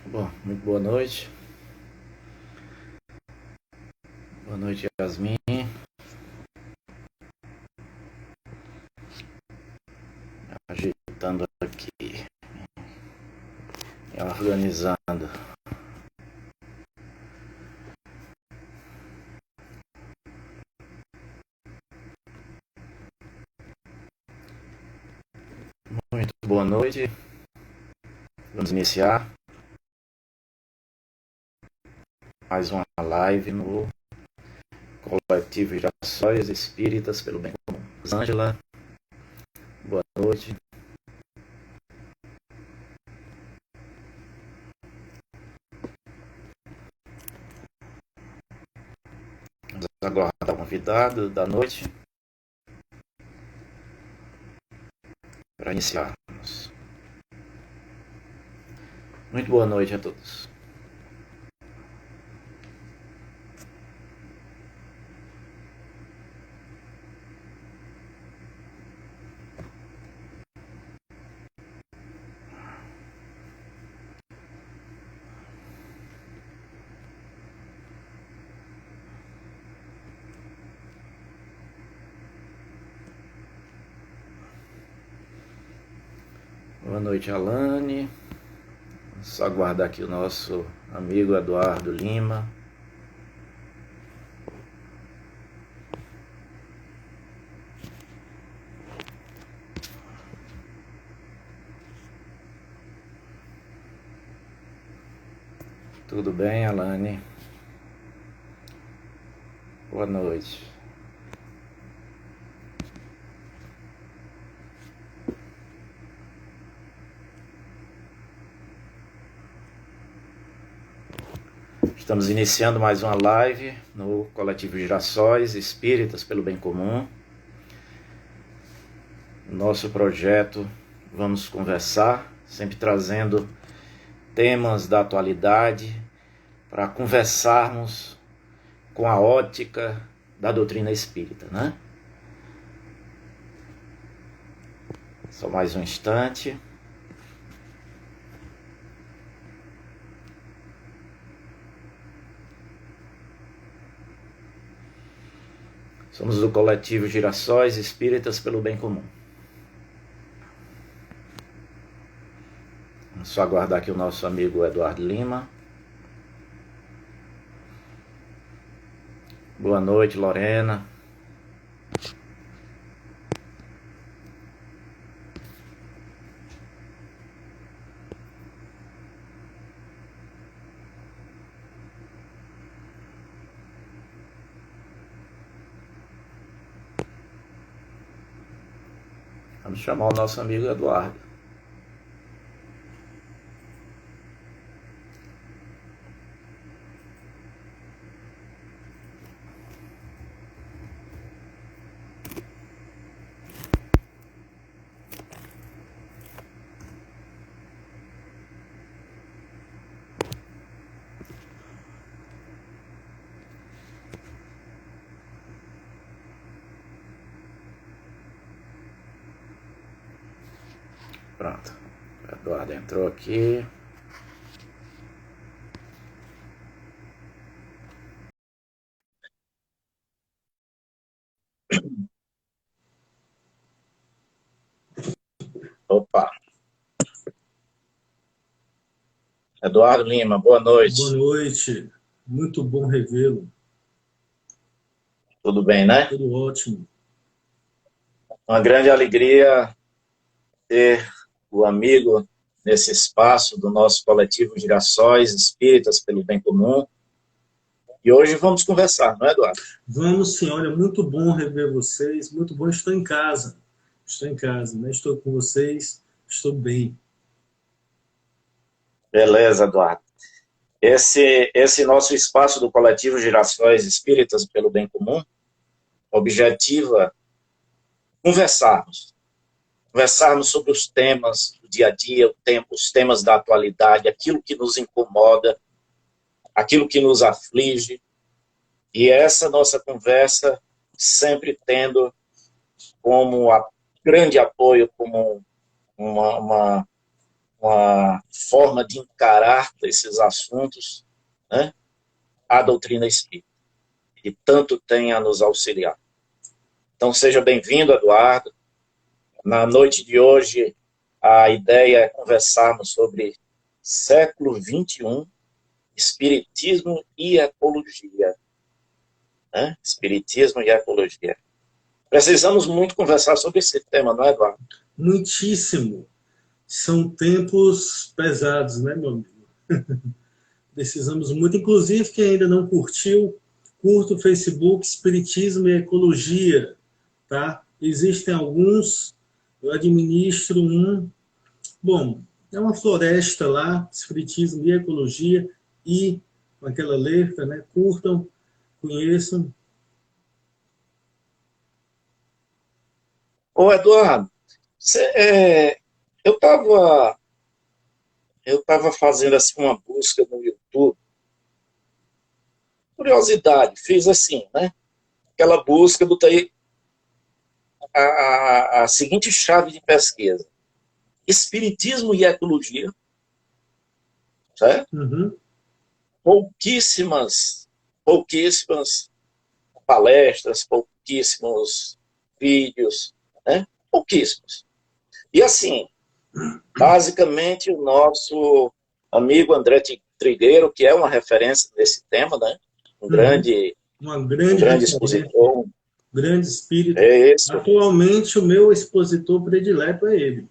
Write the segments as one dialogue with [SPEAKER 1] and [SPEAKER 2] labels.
[SPEAKER 1] Bom, muito boa noite. Boa noite, Yasmin. Ajeitando aqui, organizando. Muito boa noite. Vamos iniciar mais uma live no Coletivo Girassóis Espíritas pelo Bem Comum. Ângela, boa noite. Vamos aguardar o convidado da noite para iniciarmos. Muito boa noite a todos. Boa noite, Alane. Só aguardar aqui o nosso amigo Eduardo Lima. Tudo bem, Alane? Boa noite. Estamos iniciando mais uma live no Coletivo Girassóis Espíritas pelo Bem Comum. Nosso projeto Vamos Conversar, sempre trazendo temas da atualidade para conversarmos com a ótica da doutrina espírita, né? Só mais um instante. Somos do Coletivo Girassóis Espíritas pelo Bem Comum. Vamos só aguardar aqui o nosso amigo Eduardo Lima. Boa noite, Lorena. Vamos chamar o nosso amigo Eduardo. Pronto, o Eduardo entrou aqui. Opa! Eduardo Lima, boa noite.
[SPEAKER 2] Boa noite, muito bom revê-lo.
[SPEAKER 1] Tudo bem, né?
[SPEAKER 2] Tudo ótimo.
[SPEAKER 1] Uma grande alegria ter o amigo nesse espaço do nosso Coletivo Girassóis Espíritas pelo Bem Comum. E hoje vamos conversar, não é, Eduardo?
[SPEAKER 2] Vamos sim, olha, muito bom rever vocês, muito bom, estou em casa, né? Estou com vocês, estou bem.
[SPEAKER 1] Beleza, Eduardo. Esse nosso espaço do Coletivo Girassóis Espíritas pelo Bem Comum objetiva conversarmos conversarmos sobre os temas do dia a dia, os temas da atualidade, aquilo que nos incomoda, aquilo que nos aflige. E essa nossa conversa sempre tendo como grande apoio, como uma forma de encarar esses assuntos, né? A doutrina espírita, que tanto tem a nos auxiliar. Então, seja bem-vindo, Eduardo. Na noite de hoje, a ideia é conversarmos sobre século XXI, Espiritismo e Ecologia. Né? Espiritismo e Ecologia. Precisamos muito conversar sobre esse tema, não é, Eduardo?
[SPEAKER 2] Muitíssimo. São tempos pesados, né, meu amigo? Precisamos muito. Inclusive, quem ainda não curtiu, curta o Facebook Espiritismo e Ecologia. Tá? Existem alguns, eu administro um. Bom, é uma floresta lá, Espiritismo e Ecologia, e com aquela letra, né? Curtam, conheçam.
[SPEAKER 1] Ô, Eduardo, eu estava fazendo assim, uma busca no YouTube, curiosidade, fiz assim, né? Aquela busca, botei a seguinte chave de pesquisa: Espiritismo e Ecologia, certo?
[SPEAKER 2] Uhum.
[SPEAKER 1] Pouquíssimas palestras, pouquíssimos vídeos, né? Pouquíssimos. E assim, basicamente o nosso amigo André Trigueiro, que é uma referência nesse tema, né? Um grande expositor.
[SPEAKER 2] Grande espírito.
[SPEAKER 1] É isso.
[SPEAKER 2] Atualmente, o meu expositor predileto é ele.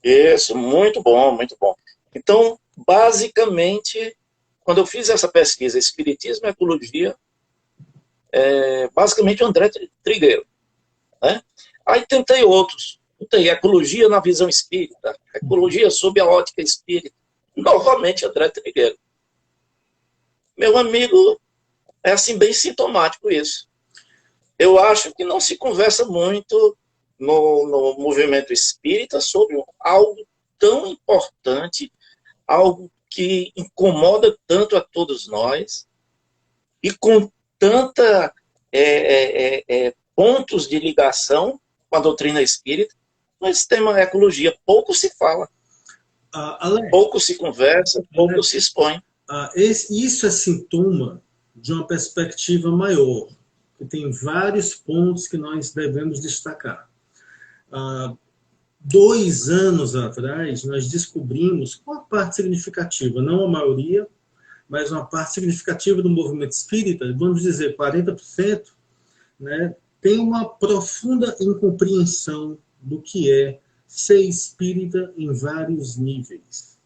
[SPEAKER 1] Isso, muito bom, muito bom. Então, basicamente, quando eu fiz essa pesquisa, Espiritismo e Ecologia, basicamente o André Trigueiro. Né? Aí tentei outros. Tentei Ecologia na visão espírita, Ecologia sob a ótica espírita. Novamente André Trigueiro. Meu amigo, é assim bem sintomático isso. Eu acho que não se conversa muito no movimento espírita sobre algo tão importante, algo que incomoda tanto a todos nós, e com tanta pontos de ligação com a doutrina espírita, mas tema ecologia pouco se fala,
[SPEAKER 2] Alex,
[SPEAKER 1] pouco se conversa, pouco se expõe.
[SPEAKER 2] Isso é sintoma de uma perspectiva maior, que tem vários pontos que nós devemos destacar. 2 anos atrás, nós descobrimos uma parte significativa, não a maioria, mas uma parte significativa do movimento espírita, vamos dizer 40%, né, tem uma profunda incompreensão do que é ser espírita em vários níveis.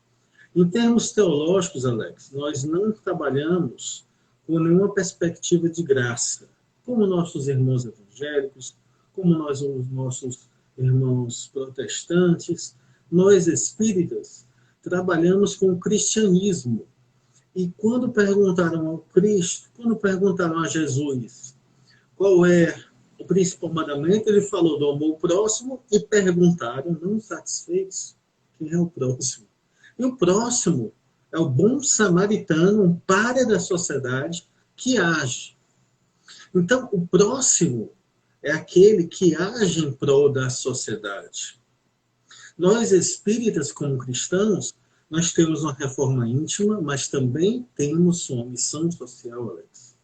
[SPEAKER 2] Em termos teológicos, Alex, nós não trabalhamos com nenhuma perspectiva de graça, como nossos irmãos evangélicos, como nós, os nossos irmãos protestantes. Nós, espíritas, trabalhamos com o cristianismo. E quando perguntaram ao Cristo, quando perguntaram a Jesus qual é o principal mandamento, ele falou do amor próximo, e perguntaram, não satisfeitos, quem é o próximo? E o próximo é o bom samaritano, um pária da sociedade que age. Então, o próximo é aquele que age em prol da sociedade. Nós, espíritas, como cristãos, nós temos uma reforma íntima, mas também temos uma missão social, Alex.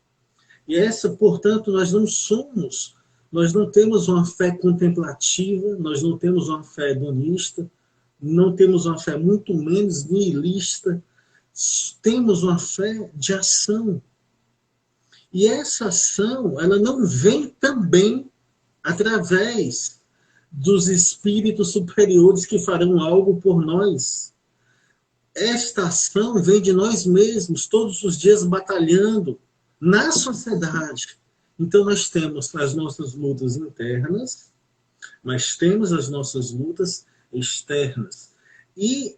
[SPEAKER 2] E essa, portanto, nós não temos uma fé contemplativa, nós não temos uma fé hedonista, não temos uma fé muito menos nihilista, temos uma fé de ação. E essa ação, ela não vem também através dos espíritos superiores que farão algo por nós. Esta ação vem de nós mesmos, todos os dias batalhando na sociedade. Então nós temos as nossas lutas internas, mas temos as nossas lutas externas. E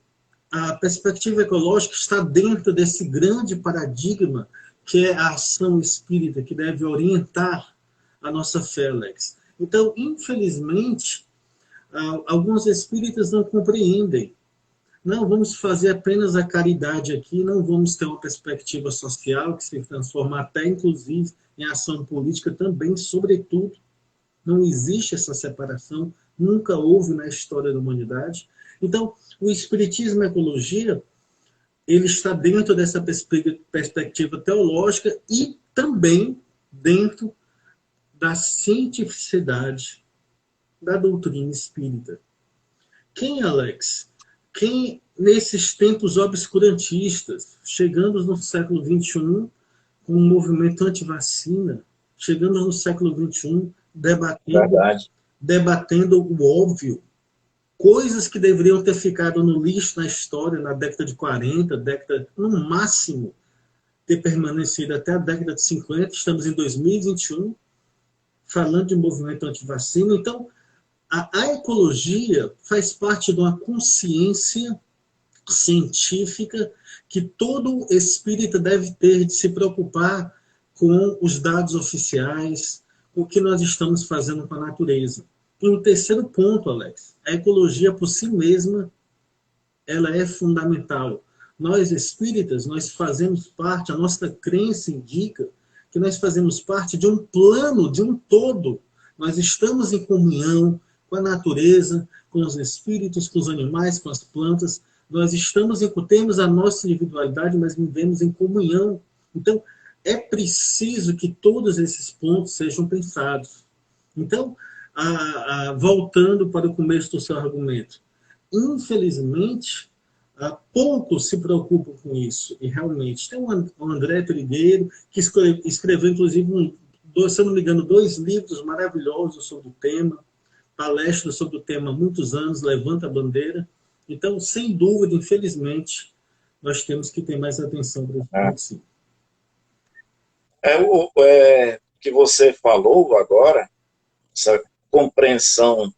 [SPEAKER 2] a perspectiva ecológica está dentro desse grande paradigma que é a ação espírita, que deve orientar a nossa fé, Alex. Então, infelizmente, alguns espíritas não compreendem. Não, vamos fazer apenas a caridade aqui, não vamos ter uma perspectiva social que se transforma até, inclusive, em ação política também, sobretudo. Não existe essa separação, nunca houve na história da humanidade. Então, o espiritismo e a ecologia, ele está dentro dessa perspectiva teológica e também dentro da cientificidade da doutrina espírita. Quem, Alex? Quem, nesses tempos obscurantistas, chegando no século XXI, com um movimento anti-vacina, chegando no século XXI, debatendo o óbvio, coisas que deveriam ter ficado no lixo na história, na década de 40, no máximo, ter permanecido até a década de 50, estamos em 2021, falando de movimento anti-vacina. Então, a ecologia faz parte de uma consciência científica que todo espírita deve ter de se preocupar com os dados oficiais, com o que nós estamos fazendo com a natureza. E o terceiro ponto, Alex, a ecologia por si mesma, ela é fundamental. Nós espíritas, nós fazemos parte, a nossa crença indica que nós fazemos parte de um plano, de um todo. Nós estamos em comunhão com a natureza, com os espíritos, com os animais, com as plantas. Nós temos a nossa individualidade, mas vivemos em comunhão. Então, é preciso que todos esses pontos sejam pensados. Então, voltando para o começo do seu argumento, infelizmente, poucos se preocupam com isso. E realmente, tem o André Trigueiro, que escreveu, inclusive, se eu não me engano, 2 livros maravilhosos sobre o tema, palestras sobre o tema há muitos anos, Levanta a Bandeira. Então, sem dúvida, infelizmente, nós temos que ter mais atenção para esse ponto, sim.
[SPEAKER 1] O que você falou agora, essa compreensão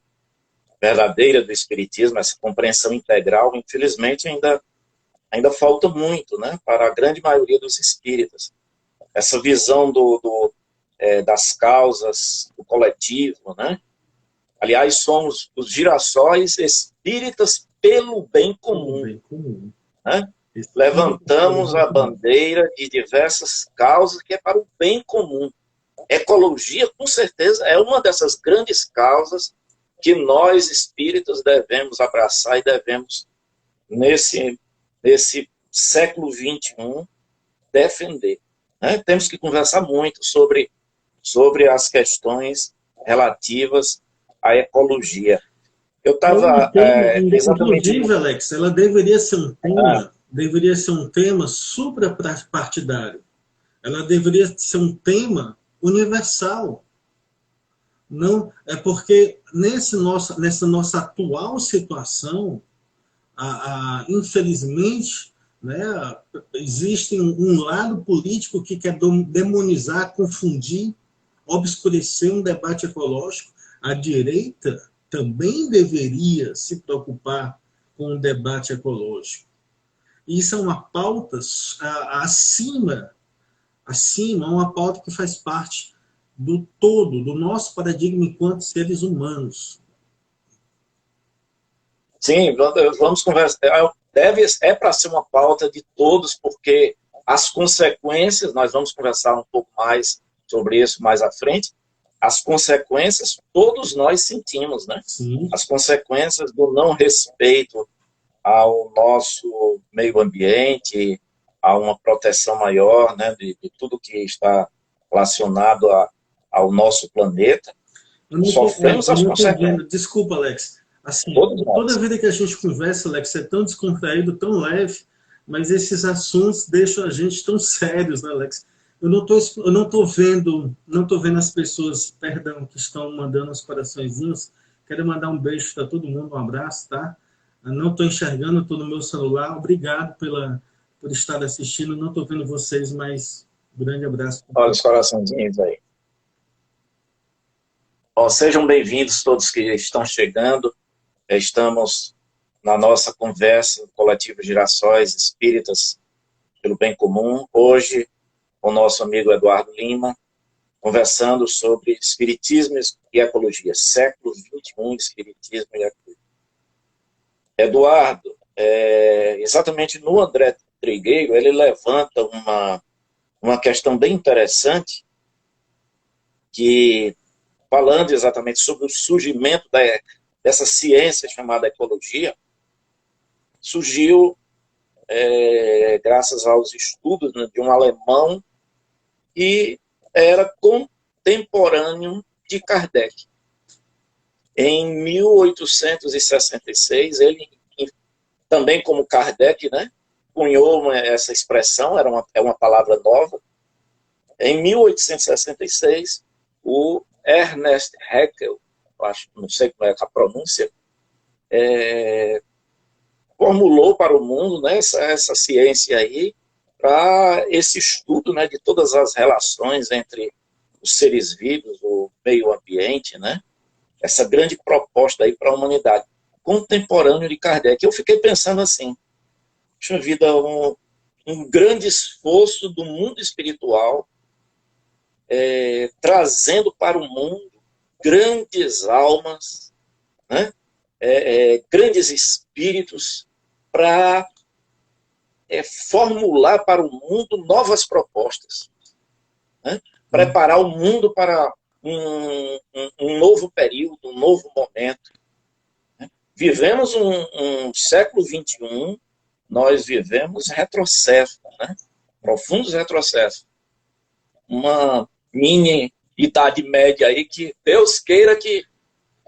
[SPEAKER 1] verdadeira do espiritismo, essa compreensão integral, infelizmente ainda falta muito, né, para a grande maioria dos espíritas. Essa visão das causas, do coletivo, né? Aliás, somos os girassóis espíritas pelo bem comum. Né? Levantamos a bandeira de diversas causas que é para o bem comum. Ecologia, com certeza, é uma dessas grandes causas que nós espíritas devemos abraçar e devemos, nesse século XXI, defender. Né? Temos que conversar muito sobre as questões relativas à ecologia. Eu estava exatamente...
[SPEAKER 2] Inclusive, Alex, ela deveria ser um tema suprapartidário. Ela deveria ser um tema universal. Não, é porque nessa nossa atual situação, infelizmente, né, existe um lado político que quer demonizar, confundir, obscurecer um debate ecológico. A direita também deveria se preocupar com o debate ecológico. E isso é uma pauta acima, uma pauta que faz parte do todo, do nosso paradigma enquanto seres humanos.
[SPEAKER 1] Sim, vamos conversar. É para ser uma pauta de todos, porque as consequências, nós vamos conversar um pouco mais sobre isso mais à frente, as consequências todos nós sentimos, né?
[SPEAKER 2] Sim.
[SPEAKER 1] As consequências do não respeito ao nosso meio ambiente, a uma proteção maior, né, de tudo que está relacionado ao nosso planeta. Sofremos as consequências.
[SPEAKER 2] Desculpa, Alex. Assim, toda vida que a gente conversa, Alex, é tão descontraído, tão leve, mas esses assuntos deixam a gente tão sérios, né, Alex? Eu não tô vendo as pessoas, perdão, que estão mandando os coraçõezinhos. Quero mandar um beijo para todo mundo, um abraço, tá? Eu não estou enxergando, estou no meu celular. Obrigado por estar assistindo. Não estou vendo vocês, mas um grande abraço.
[SPEAKER 1] Olha os coraçõezinhos aí. Sejam bem-vindos todos que estão chegando. Estamos na nossa conversa, Coletivo Girassóis Espíritas pelo Bem Comum. Hoje, o nosso amigo Eduardo Lima, conversando sobre espiritismo e ecologia, século XXI, espiritismo e ecologia. Eduardo, exatamente no André Trigueiro, ele levanta uma questão bem interessante, que, falando exatamente sobre o surgimento dessa ciência chamada ecologia, surgiu graças aos estudos, né, de um alemão que era contemporâneo de Kardec. Em 1866, ele, também como Kardec, né, cunhou essa expressão, é uma palavra nova. Em 1866, o Ernest Haeckel, não sei como é a pronúncia, formulou para o mundo, né, essa ciência aí, para esse estudo, né, de todas as relações entre os seres vivos, o meio ambiente, né, essa grande proposta aí para a humanidade, contemporâneo de Kardec. Eu fiquei pensando assim, puxa vida, um grande esforço do mundo espiritual, trazendo para o mundo grandes almas, né, grandes espíritos, para formular para o mundo novas propostas, né? Preparar o mundo para um novo período, um novo momento. Né? Vivemos um século XXI, nós vivemos retrocesso, né? Profundos retrocessos. Uma mini idade média aí que Deus queira que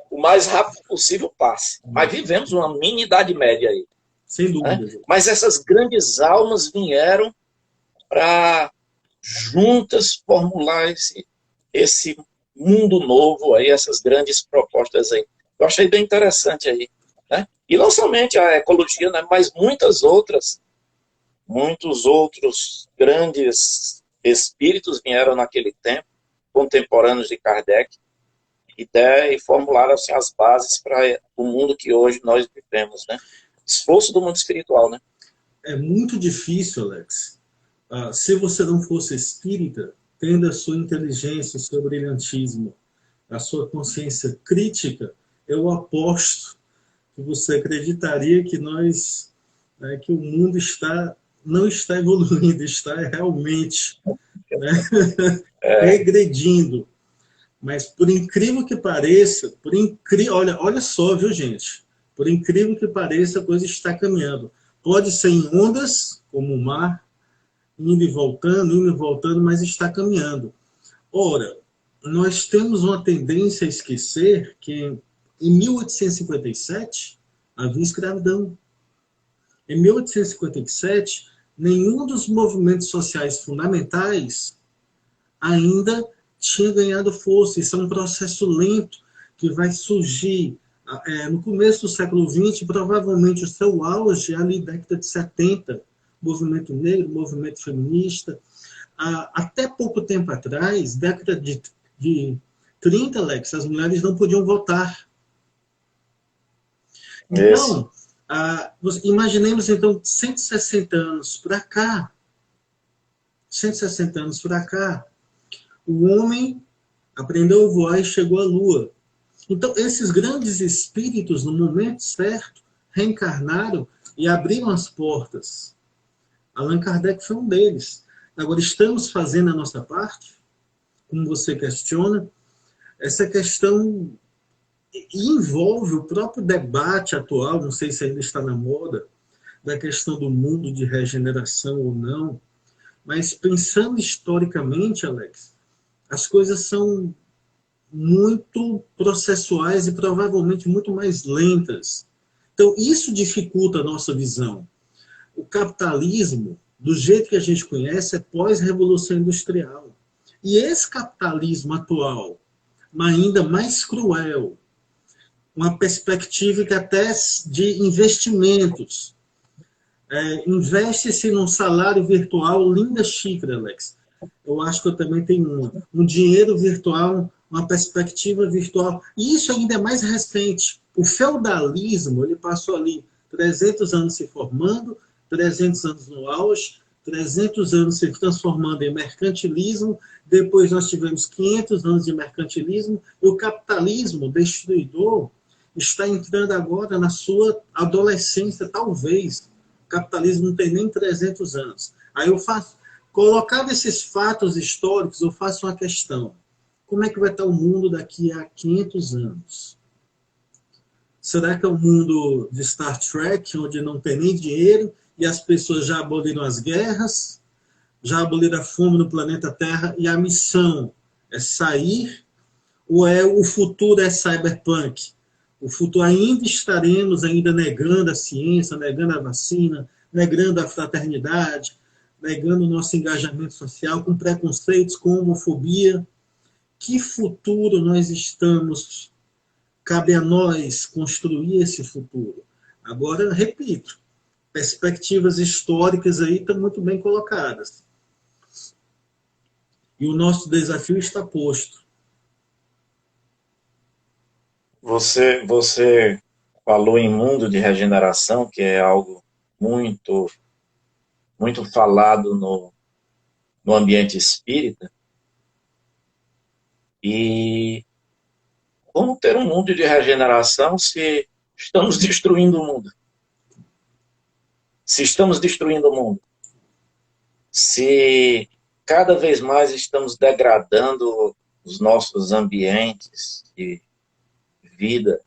[SPEAKER 1] o mais rápido possível passe. Mas vivemos uma mini idade média aí.
[SPEAKER 2] Sem dúvida.
[SPEAKER 1] Né? Mas essas grandes almas vieram para juntas formular esse mundo novo aí, essas grandes propostas aí. Eu achei bem interessante aí. Né? E não somente a ecologia, né, mas muitos outros grandes espíritos vieram naquele tempo, contemporâneos de Kardec, e formularam assim, as bases para o mundo que hoje nós vivemos, né? Esforço do mundo espiritual, né?
[SPEAKER 2] É muito difícil, Alex. Se você não fosse espírita, tendo a sua inteligência, o seu brilhantismo, a sua consciência crítica, eu aposto que você acreditaria que que o mundo não está evoluindo, está realmente, né, regredindo. Mas por incrível que pareça, olha só, viu, gente? Por incrível que pareça, a coisa está caminhando. Pode ser em ondas, como o mar, indo e voltando, mas está caminhando. Ora, nós temos uma tendência a esquecer que em 1857 havia escravidão. Em 1857, nenhum dos movimentos sociais fundamentais ainda tinha ganhado força. Isso é um processo lento que vai surgir no começo do século XX, provavelmente o seu auge ali na década de 70, movimento negro, movimento feminista. Até pouco tempo atrás, década de 30, Alex, as mulheres não podiam votar. Então, imaginemos então 160 anos para cá, o homem aprendeu a voar e chegou à Lua. Então, esses grandes espíritos, no momento certo, reencarnaram e abriram as portas. Allan Kardec foi um deles. Agora, estamos fazendo a nossa parte? Como você questiona, essa questão envolve o próprio debate atual, não sei se ainda está na moda, da questão do mundo de regeneração ou não, mas pensando historicamente, Alex, as coisas são muito processuais e provavelmente muito mais lentas. Então, isso dificulta a nossa visão. O capitalismo, do jeito que a gente conhece, é pós-revolução industrial. E esse capitalismo atual, ainda mais cruel, uma perspectiva que até de investimentos, investe-se num salário virtual, linda xícara, Alex. Eu acho que eu também tenho um dinheiro virtual, uma perspectiva virtual. E isso ainda é mais recente. O feudalismo, ele passou ali 300 anos se formando, 300 anos no auge, 300 anos se transformando em mercantilismo, depois nós tivemos 500 anos de mercantilismo, e o capitalismo destruidor está entrando agora na sua adolescência, talvez. O capitalismo não tem nem 300 anos. Aí eu faço, colocado esses fatos históricos, eu faço uma questão. Como é que vai estar o mundo daqui a 500 anos? Será que é um mundo de Star Trek, onde não tem nem dinheiro e as pessoas já aboliram as guerras, já aboliram a fome no planeta Terra e a missão é sair? Ou o futuro é cyberpunk? O futuro ainda estaremos ainda negando a ciência, negando a vacina, negando a fraternidade, negando o nosso engajamento social, com preconceitos, com homofobia. Que futuro nós estamos? Cabe a nós construir esse futuro. Agora, repito, perspectivas históricas aí estão muito bem colocadas. E o nosso desafio está posto.
[SPEAKER 1] Você falou em mundo de regeneração, que é algo muito, muito falado no ambiente espírita. E como ter um mundo de regeneração se estamos destruindo o mundo? Se estamos destruindo o mundo, se cada vez mais estamos degradando os nossos ambientes de vida,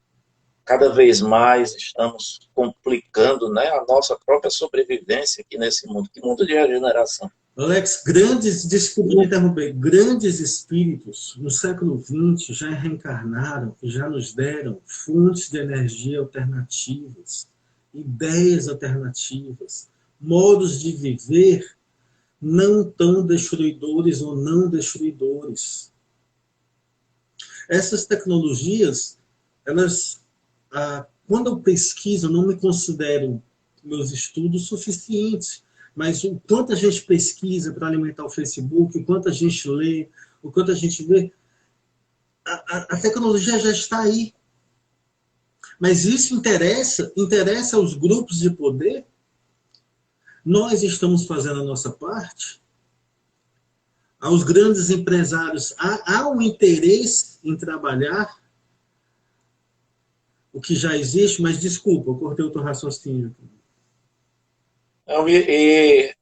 [SPEAKER 1] cada vez mais estamos complicando, né, a nossa própria sobrevivência aqui nesse mundo. Que mundo de regeneração?
[SPEAKER 2] Alex, grandes espíritos no século XX já reencarnaram e já nos deram fontes de energia alternativas, ideias alternativas, modos de viver não tão destruidores ou não destruidores. Essas tecnologias, elas, quando eu pesquiso, eu não me considero meus estudos suficientes, mas o quanto a gente pesquisa para alimentar o Facebook, o quanto a gente lê, o quanto a gente vê, a tecnologia já está aí. Mas isso interessa aos grupos de poder? Nós estamos fazendo a nossa parte? Aos grandes empresários, há um interesse em trabalhar o que já existe, mas desculpa, eu cortei o teu raciocínio.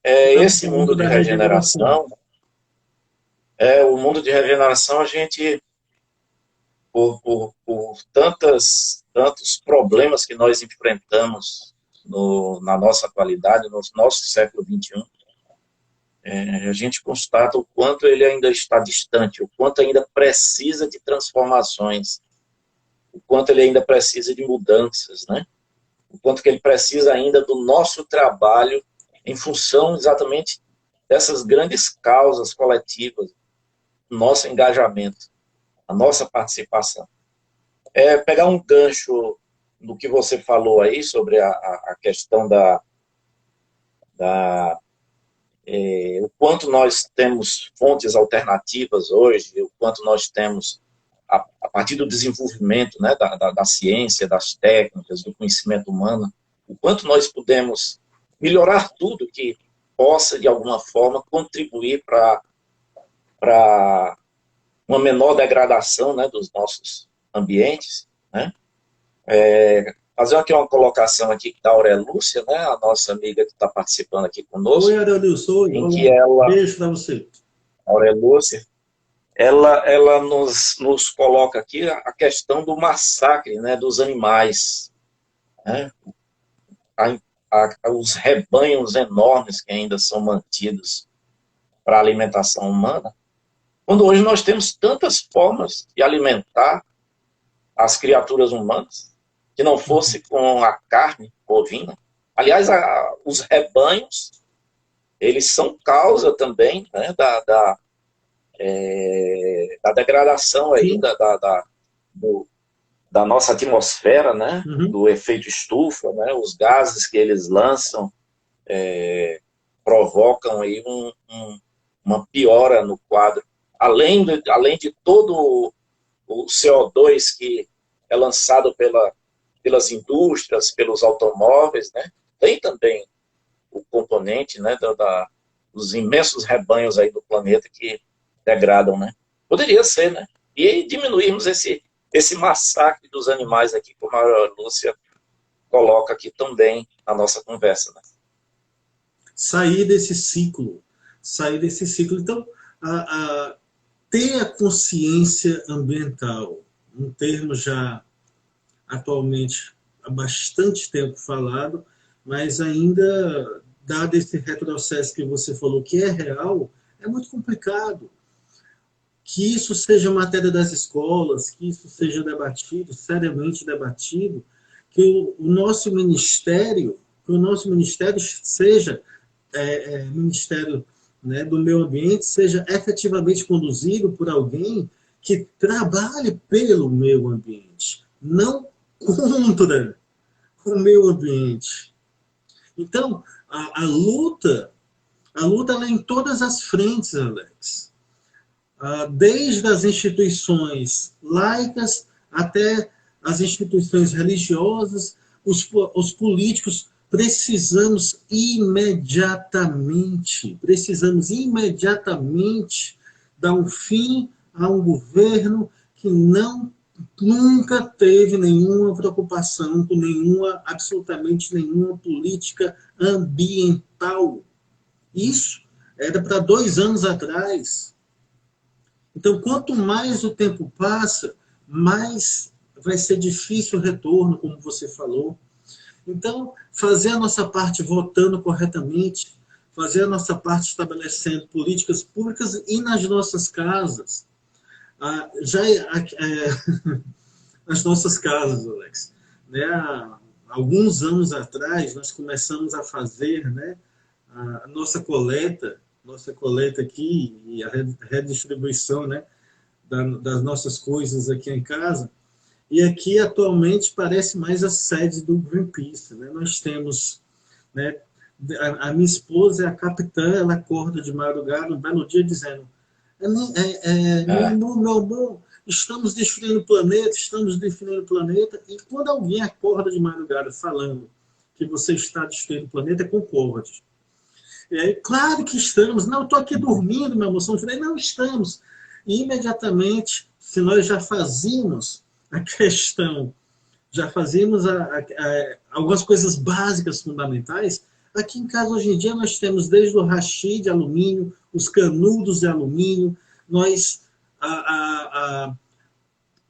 [SPEAKER 1] Esse mundo de regeneração, o mundo de regeneração, a gente, por tantos problemas que nós enfrentamos na nossa atualidade, no nosso século XXI, a gente constata o quanto ele ainda está distante, o quanto ainda precisa de transformações, o quanto ele ainda precisa de mudanças, né? O quanto que ele precisa ainda do nosso trabalho em função exatamente dessas grandes causas coletivas, nosso engajamento, a nossa participação. Pegar um gancho no que você falou aí sobre a questão o quanto nós temos fontes alternativas hoje, o quanto nós temos, a partir do desenvolvimento, né, da ciência, das técnicas, do conhecimento humano, o quanto nós podemos melhorar tudo que possa, de alguma forma, contribuir para uma menor degradação, né, dos nossos ambientes, né? Fazer aqui uma colocação aqui da Aurélia Lúcia, né, a nossa amiga que está participando aqui conosco.
[SPEAKER 2] Oi, Aurélia Lúcia.
[SPEAKER 1] Em que ela,
[SPEAKER 2] beijo para você.
[SPEAKER 1] Aurélia Lúcia, ela nos coloca aqui a questão do massacre, né, dos animais, né? Os rebanhos enormes que ainda são mantidos para a alimentação humana, quando hoje nós temos tantas formas de alimentar as criaturas humanas, que não fosse com a carne bovina. Aliás, os rebanhos, eles são causa também, né, da degradação aí, da nossa atmosfera, né, do efeito estufa, né, os gases que eles lançam provocam aí uma piora no quadro. Além de todo o CO2 que é lançado pelas indústrias, pelos automóveis, né, tem também o componente, né, os imensos rebanhos aí do planeta que degradam, né? Poderia ser, né? E diminuirmos esse massacre dos animais aqui, como a Lúcia coloca aqui também na nossa conversa, né?
[SPEAKER 2] Sair desse ciclo. Sair desse ciclo. Então, ter a consciência ambiental, um termo já atualmente há bastante tempo falado, mas ainda, dado esse retrocesso que você falou, que é real, é muito complicado. Que isso seja matéria das escolas, que isso seja debatido, seriamente debatido, que o nosso ministério seja Ministério, né, do Meio Ambiente, seja efetivamente conduzido por alguém que trabalhe pelo meio ambiente, não contra o meio ambiente. Então, a luta ela é em todas as frentes, Alex. Desde as instituições laicas até as instituições religiosas, os políticos, precisamos imediatamente dar um fim a um governo que nunca teve nenhuma preocupação com absolutamente nenhuma política ambiental. Isso era para 2 anos atrás. Então, quanto mais o tempo passa, mais vai ser difícil o retorno, como você falou. Então, fazer a nossa parte votando corretamente, fazer a nossa parte estabelecendo políticas públicas e nas nossas casas. Nas nossas casas, Alex. Né, há alguns anos atrás, nós começamos a fazer, né, a nossa coleta aqui e a redistribuição, né, das nossas coisas aqui em casa. E aqui, atualmente, parece mais a sede do Greenpeace. Né? Nós temos... Né, a minha esposa é a capitã, ela acorda de madrugada, um belo dia, dizendo: meu amor, estamos destruindo o planeta, e quando alguém acorda de madrugada falando que você está destruindo o planeta, concorde. E aí, claro que estamos. Não, estou aqui dormindo, meu amor. Eu falei: não estamos. E imediatamente, se nós já fazíamos a questão, já fazíamos algumas coisas básicas, fundamentais, aqui em casa hoje em dia nós temos desde o hashi de alumínio, os canudos de alumínio,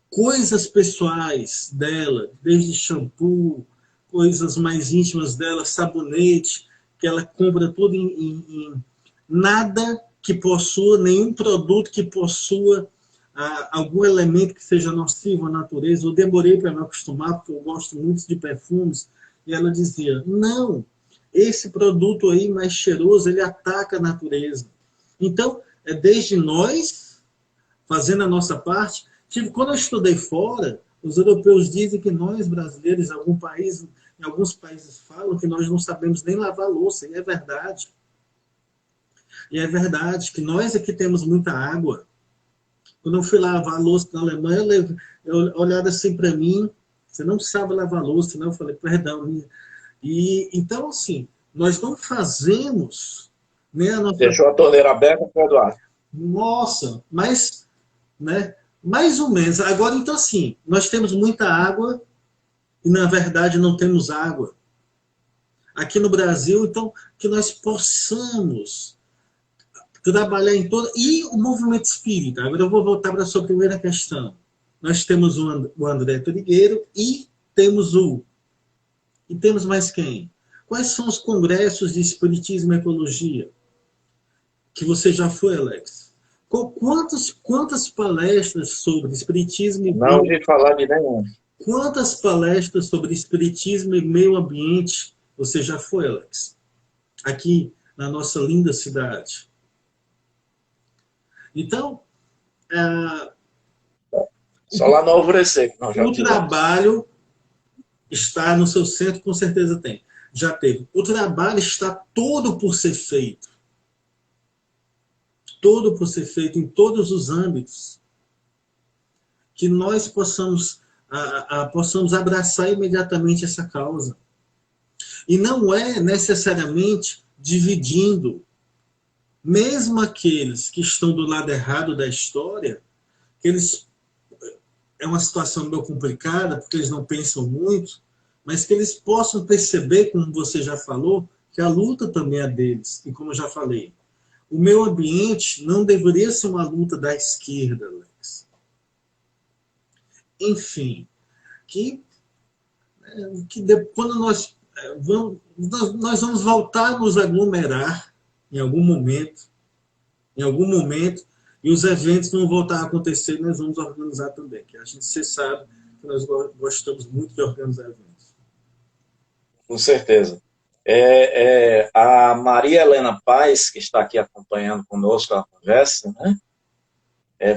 [SPEAKER 2] coisas pessoais dela, desde shampoo, coisas mais íntimas dela, sabonete, que ela compra tudo em nada que possua, nenhum produto que possua algum elemento que seja nocivo à natureza. Eu demorei para me acostumar, porque eu gosto muito de perfumes, e ela dizia: não, esse produto aí mais cheiroso, ele ataca a natureza. Então, é desde nós, fazendo a nossa parte. Quando eu estudei fora, os europeus dizem que nós, brasileiros, em alguns países falam que nós não sabemos nem lavar louça, e é verdade. E é verdade que nós aqui temos muita água. Quando eu fui lavar a louça na Alemanha, eu olhava assim para mim: você não sabe lavar louça, não? Eu falei: perdão. Então, assim, nós não fazemos... Né,
[SPEAKER 1] Deixou a torneira aberta, Eduardo?
[SPEAKER 2] Nossa, mas... Né, mais ou menos. Agora, então, assim, nós temos muita água e, na verdade, não temos água. Aqui no Brasil, então, que nós possamos trabalhar em toda... E o movimento espírita. Agora eu vou voltar para a sua primeira questão. Nós temos o André Trigueiro e temos E temos mais quem? Quais são os congressos de espiritismo e ecologia que você já foi, Alex? Quantas palestras sobre espiritismo e...
[SPEAKER 1] Não ouvi falar de nenhum.
[SPEAKER 2] Quantas palestras sobre espiritismo e meio ambiente você já foi, Alex? Aqui na nossa linda cidade. Então,
[SPEAKER 1] só lá no Alvorecer.
[SPEAKER 2] O trabalho está no seu centro, com certeza tem. Já teve. O trabalho está todo por ser feito. Todo por ser feito em todos os âmbitos. Que nós possamos abraçar imediatamente essa causa. E não é necessariamente dividindo mesmo aqueles que estão do lado errado da história, que eles é uma situação meio complicada, porque eles não pensam muito, mas que eles possam perceber, como você já falou, que a luta também é deles. E como eu já falei, o meio ambiente não deveria ser uma luta da esquerda, Alex. Enfim, quando nós vamos voltar a nos aglomerar em algum momento, e os eventos vão voltar a acontecer, nós vamos organizar também, que a gente, você sabe que nós gostamos muito de organizar eventos.
[SPEAKER 1] Com certeza. A Maria Helena Paz, que está aqui acompanhando conosco a conversa, né,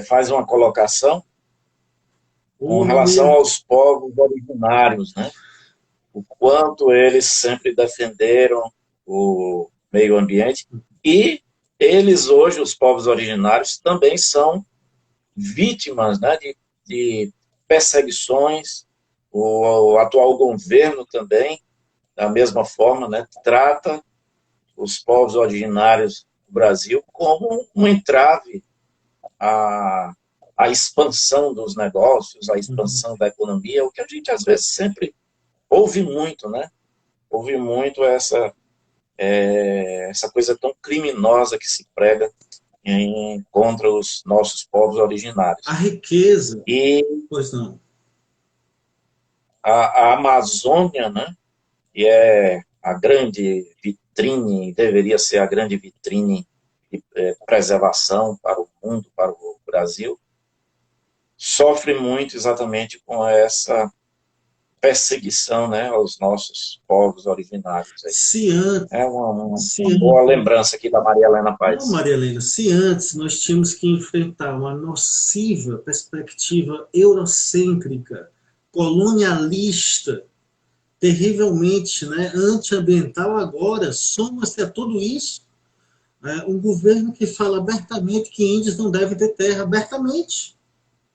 [SPEAKER 1] faz uma colocação com
[SPEAKER 2] Ô,
[SPEAKER 1] relação
[SPEAKER 2] Maria,
[SPEAKER 1] aos povos originários, né, o quanto eles sempre defenderam o meio ambiente, e eles hoje, os povos originários, também são vítimas, né, de perseguições. O atual governo também, da mesma forma, né, trata os povos originários do Brasil como um entrave à, à expansão dos negócios, à expansão da economia, o que a gente às vezes sempre ouve muito, né? Ouve muito essa coisa tão criminosa que se prega contra os nossos povos
[SPEAKER 2] a
[SPEAKER 1] originários.
[SPEAKER 2] riqueza,
[SPEAKER 1] E
[SPEAKER 2] pois não.
[SPEAKER 1] a Amazônia, né, que é a grande vitrine, deveria ser a grande vitrine de preservação para o mundo, para o Brasil, sofre muito exatamente com essa perseguição, né, aos nossos povos originários.
[SPEAKER 2] Se antes,
[SPEAKER 1] É uma
[SPEAKER 2] se
[SPEAKER 1] boa
[SPEAKER 2] antes,
[SPEAKER 1] lembrança aqui da Maria Helena
[SPEAKER 2] não,
[SPEAKER 1] Paz.
[SPEAKER 2] Maria Helena, se antes nós tínhamos que enfrentar uma nociva perspectiva eurocêntrica, colonialista, terrivelmente, né, antiambiental, agora soma-se a tudo isso um governo que fala abertamente que índios não devem ter terra, abertamente.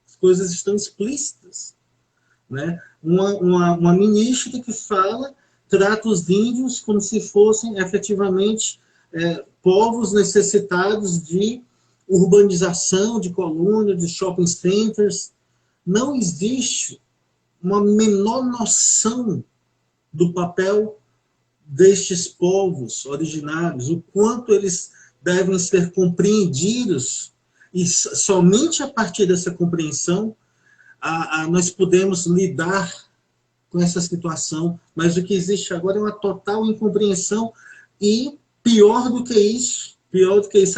[SPEAKER 2] As coisas estão explícitas. Né? Uma ministra que trata os índios como se fossem efetivamente povos necessitados de urbanização, de colônia, de shopping centers. Não existe uma menor noção do papel destes povos originários, o quanto eles devem ser compreendidos, e somente a partir dessa compreensão nós podemos lidar com essa situação, mas o que existe agora é uma total incompreensão e pior do que isso,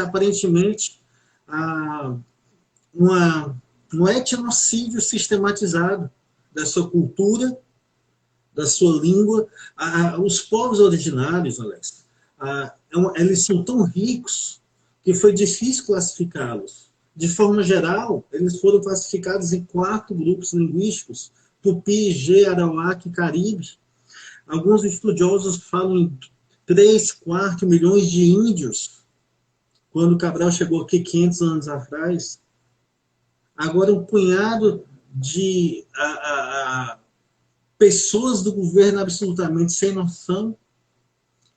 [SPEAKER 2] aparentemente, um etnocídio sistematizado da sua cultura, da sua língua. Os povos originários, Alex, eles são tão ricos que foi difícil classificá-los. De forma geral, eles foram classificados em 4 grupos linguísticos: Tupi, Gê, Arawak e Caribe. Alguns estudiosos falam em 3, 4 milhões de índios, quando Cabral chegou aqui 500 anos atrás. Agora, um punhado de pessoas do governo absolutamente sem noção,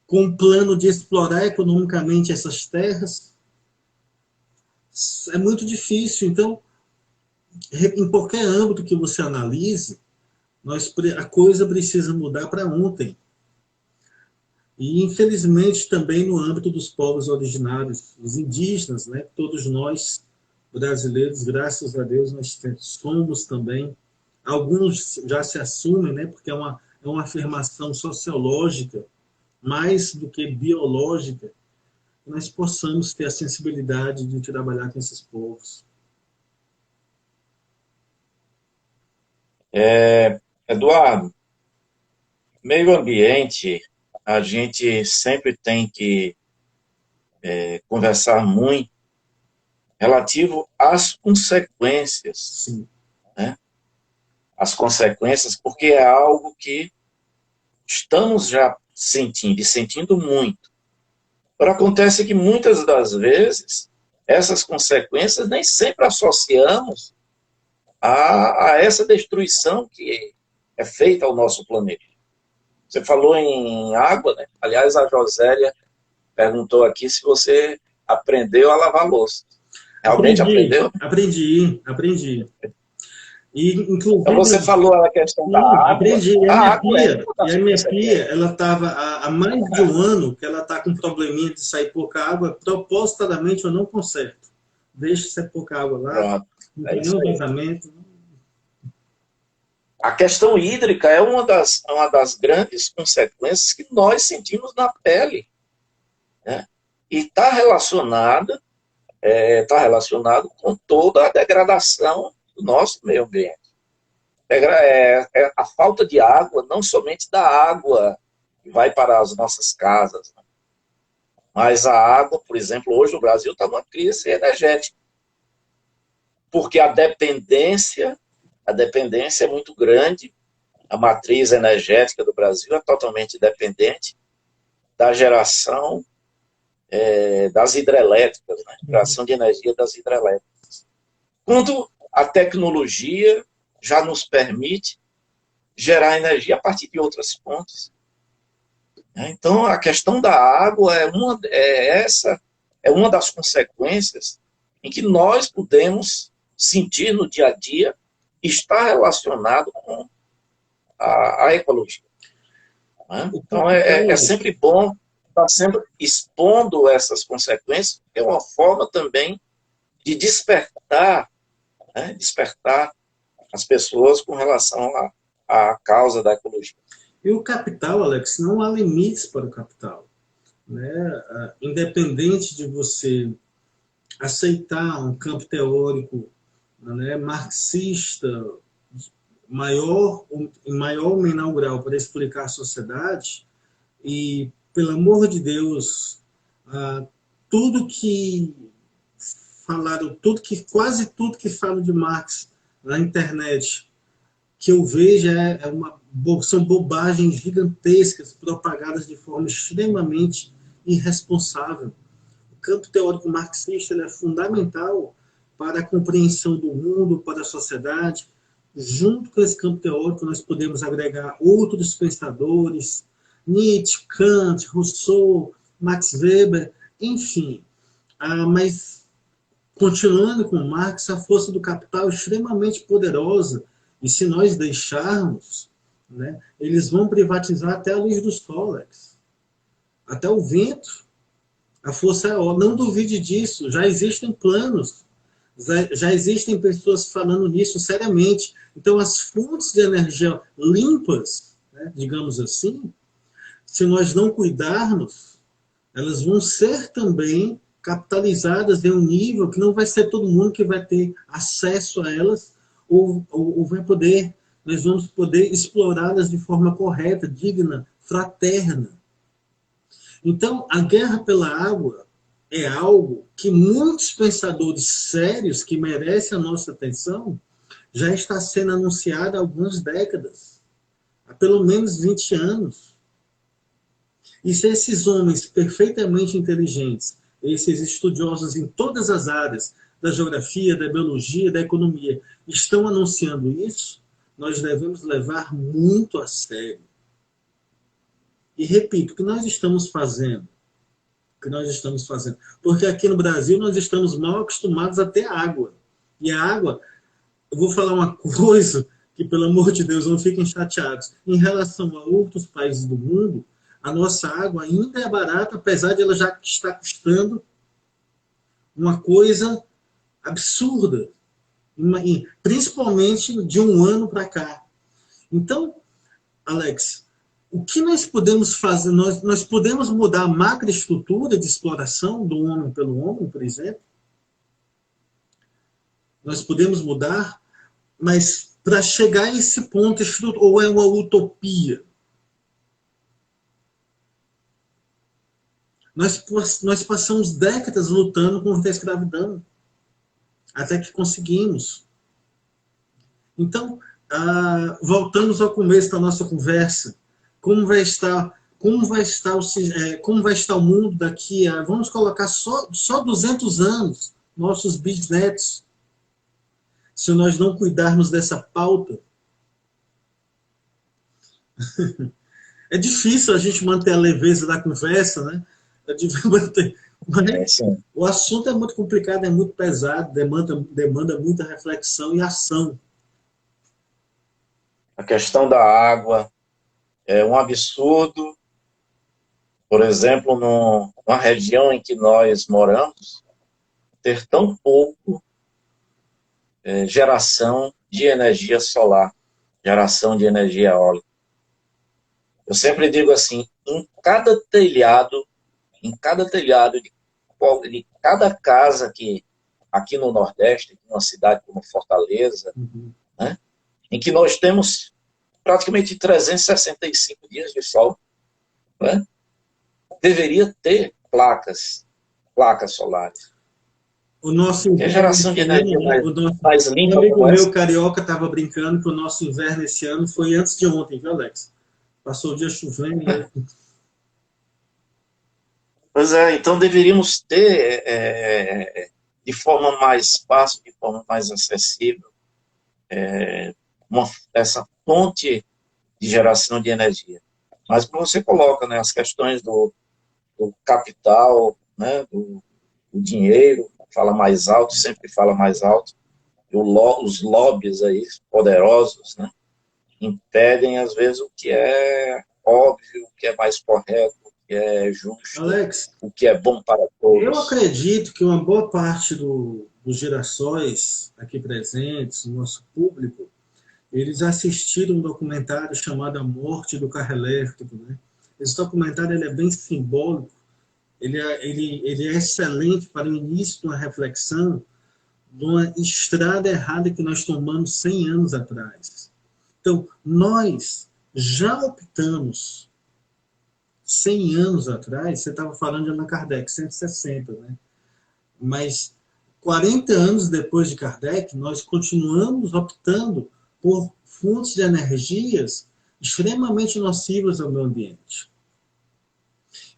[SPEAKER 2] com um plano de explorar economicamente essas terras. É muito difícil. Então, em qualquer âmbito que você analise, a coisa precisa mudar para ontem. E, infelizmente, também no âmbito dos povos originários, os indígenas, né? Todos nós, brasileiros, graças a Deus, nós somos também. Alguns já se assumem, né? Porque é uma afirmação sociológica, mais do que biológica, que nós possamos ter a sensibilidade de trabalhar com esses povos.
[SPEAKER 1] Eduardo, meio ambiente, a gente sempre tem que conversar muito relativo às consequências.
[SPEAKER 2] Sim.
[SPEAKER 1] Né? As consequências, porque é algo que estamos já sentindo, e sentindo muito. Agora, acontece que muitas das vezes, essas consequências nem sempre associamos a essa destruição que é feita ao nosso planeta. Você falou em água, né? Aliás, a Josélia perguntou aqui se você aprendeu a lavar louça. Realmente aprendeu?
[SPEAKER 2] Aprendi. E,
[SPEAKER 1] Então
[SPEAKER 2] inclusive,
[SPEAKER 1] você falou a questão da
[SPEAKER 2] sim,
[SPEAKER 1] água.
[SPEAKER 2] aprendi.
[SPEAKER 1] A água é uma
[SPEAKER 2] E
[SPEAKER 1] das
[SPEAKER 2] a minha filha,
[SPEAKER 1] consequências.
[SPEAKER 2] ela estava há mais de um ano que ela está com probleminha de sair pouca água. Propositadamente eu não conserto. Deixa sair pouca água lá,
[SPEAKER 1] Pronto,
[SPEAKER 2] não
[SPEAKER 1] é
[SPEAKER 2] tem
[SPEAKER 1] isso
[SPEAKER 2] nenhum
[SPEAKER 1] aí.
[SPEAKER 2] vazamento.
[SPEAKER 1] A questão hídrica é uma das grandes consequências que nós sentimos na pele, né? E está relacionado com toda a degradação do nosso meio ambiente. É a falta de água, não somente da água que vai para as nossas casas, né? Mas a água, por exemplo, hoje o Brasil está numa crise energética, porque a dependência é muito grande. A matriz energética do Brasil é totalmente dependente da geração das hidrelétricas, né? Geração de energia das hidrelétricas. Quando a tecnologia já nos permite gerar energia a partir de outras fontes, né? Então, a questão da água é uma das consequências em que nós podemos sentir no dia a dia, está relacionado com a ecologia, né?
[SPEAKER 2] O
[SPEAKER 1] Então,
[SPEAKER 2] capital,
[SPEAKER 1] sempre bom estar sempre expondo essas consequências, é uma forma também de despertar, né? Despertar as pessoas com relação à causa da ecologia.
[SPEAKER 2] e o capital, Alex, não há limites para o capital, né? Independente de você aceitar um campo teórico, né, marxista, em maior ou menor grau, para explicar a sociedade, e, pelo amor de Deus, tudo que falaram, quase tudo que falam de Marx na internet, que eu vejo são bobagens gigantescas propagadas de forma extremamente irresponsável. O campo teórico marxista ele é fundamental para a compreensão do mundo, para a sociedade. Junto com esse campo teórico, nós podemos agregar outros pensadores, Nietzsche, Kant, Rousseau, Max Weber, enfim. Mas, continuando com Marx, a força do capital é extremamente poderosa, e se nós deixarmos, né, eles vão privatizar até a luz do sol, Alex. Até o vento. A força é ó. Não duvide disso. Já existem planos. Já existem pessoas falando nisso seriamente. Então, as fontes de energia limpas, né, digamos assim, se nós não cuidarmos, elas vão ser também capitalizadas em um nível que não vai ser todo mundo que vai ter acesso a elas ou nós vamos poder explorá-las de forma correta, digna, fraterna. Então, a guerra pela água é algo que muitos pensadores sérios que merecem a nossa atenção já está sendo anunciado há algumas décadas, há pelo menos 20 anos. E se esses homens perfeitamente inteligentes, esses estudiosos em todas as áreas da geografia, da biologia, da economia, estão anunciando isso, nós devemos levar muito a sério. E repito, o que nós estamos fazendo? O que nós estamos fazendo? Porque aqui no Brasil nós estamos mal acostumados a ter água. E a água, eu vou falar uma coisa que, pelo amor de Deus, não fiquem chateados. Em relação a outros países do mundo, a nossa água ainda é barata, apesar de ela já estar custando uma coisa absurda, principalmente de um ano para cá. Então, Alex, o que nós podemos fazer? Nós podemos mudar a macroestrutura de exploração do homem pelo homem, por exemplo? Nós podemos mudar, mas para chegar a esse ponto, ou é uma utopia? Nós passamos décadas lutando contra a escravidão, até que conseguimos. Então, voltamos ao começo da nossa conversa. Como vai estar o mundo daqui a, vamos colocar só 200 anos, nossos bisnetos, se nós não cuidarmos dessa pauta? É difícil a gente manter a leveza da conversa, né? É difícil manter, Mas
[SPEAKER 1] sim.
[SPEAKER 2] o assunto é muito complicado, é muito pesado, demanda muita reflexão e ação.
[SPEAKER 1] A questão da água é um absurdo. Por exemplo, numa região em que nós moramos, ter tão pouco geração de energia solar, geração de energia eólica. Eu sempre digo assim, em cada telhado de cada casa que aqui no Nordeste, numa cidade como Fortaleza,
[SPEAKER 2] Uhum.
[SPEAKER 1] né, em que nós temos praticamente 365 dias de sol, né, deveria ter placas solares.
[SPEAKER 2] O nosso
[SPEAKER 1] Que a
[SPEAKER 2] inverno
[SPEAKER 1] geração de
[SPEAKER 2] esse ano,
[SPEAKER 1] energia
[SPEAKER 2] né?
[SPEAKER 1] mais
[SPEAKER 2] Um
[SPEAKER 1] limpa
[SPEAKER 2] amigo
[SPEAKER 1] como
[SPEAKER 2] meu
[SPEAKER 1] essa.
[SPEAKER 2] carioca estava brincando que o nosso inverno esse ano foi antes de ontem, viu, Alex? Passou o dia chovendo, né?
[SPEAKER 1] Pois é, então deveríamos ter de forma mais fácil, de forma mais acessível, essa fonte de geração de energia. Mas como você coloca, né, as questões do capital, né, do dinheiro, fala mais alto, sempre fala mais alto, e os lobbies aí, poderosos, né, impedem, às vezes, o que é óbvio, o que é mais correto, o que é justo,
[SPEAKER 2] Alex,
[SPEAKER 1] o que é bom para
[SPEAKER 2] eu
[SPEAKER 1] todos.
[SPEAKER 2] acredito que uma boa parte dos gerações aqui presentes, no nosso público, eles assistiram um documentário chamado A Morte do Carro Elétrico. Né? Esse documentário ele é bem simbólico, ele é excelente para o início de uma reflexão de uma estrada errada que nós tomamos 100 anos atrás. Então, nós já optamos 100 anos atrás, você estava falando de Allan Kardec, 160, né? Mas 40 anos depois de Kardec, nós continuamos optando por fontes de energias extremamente nocivas ao meio ambiente.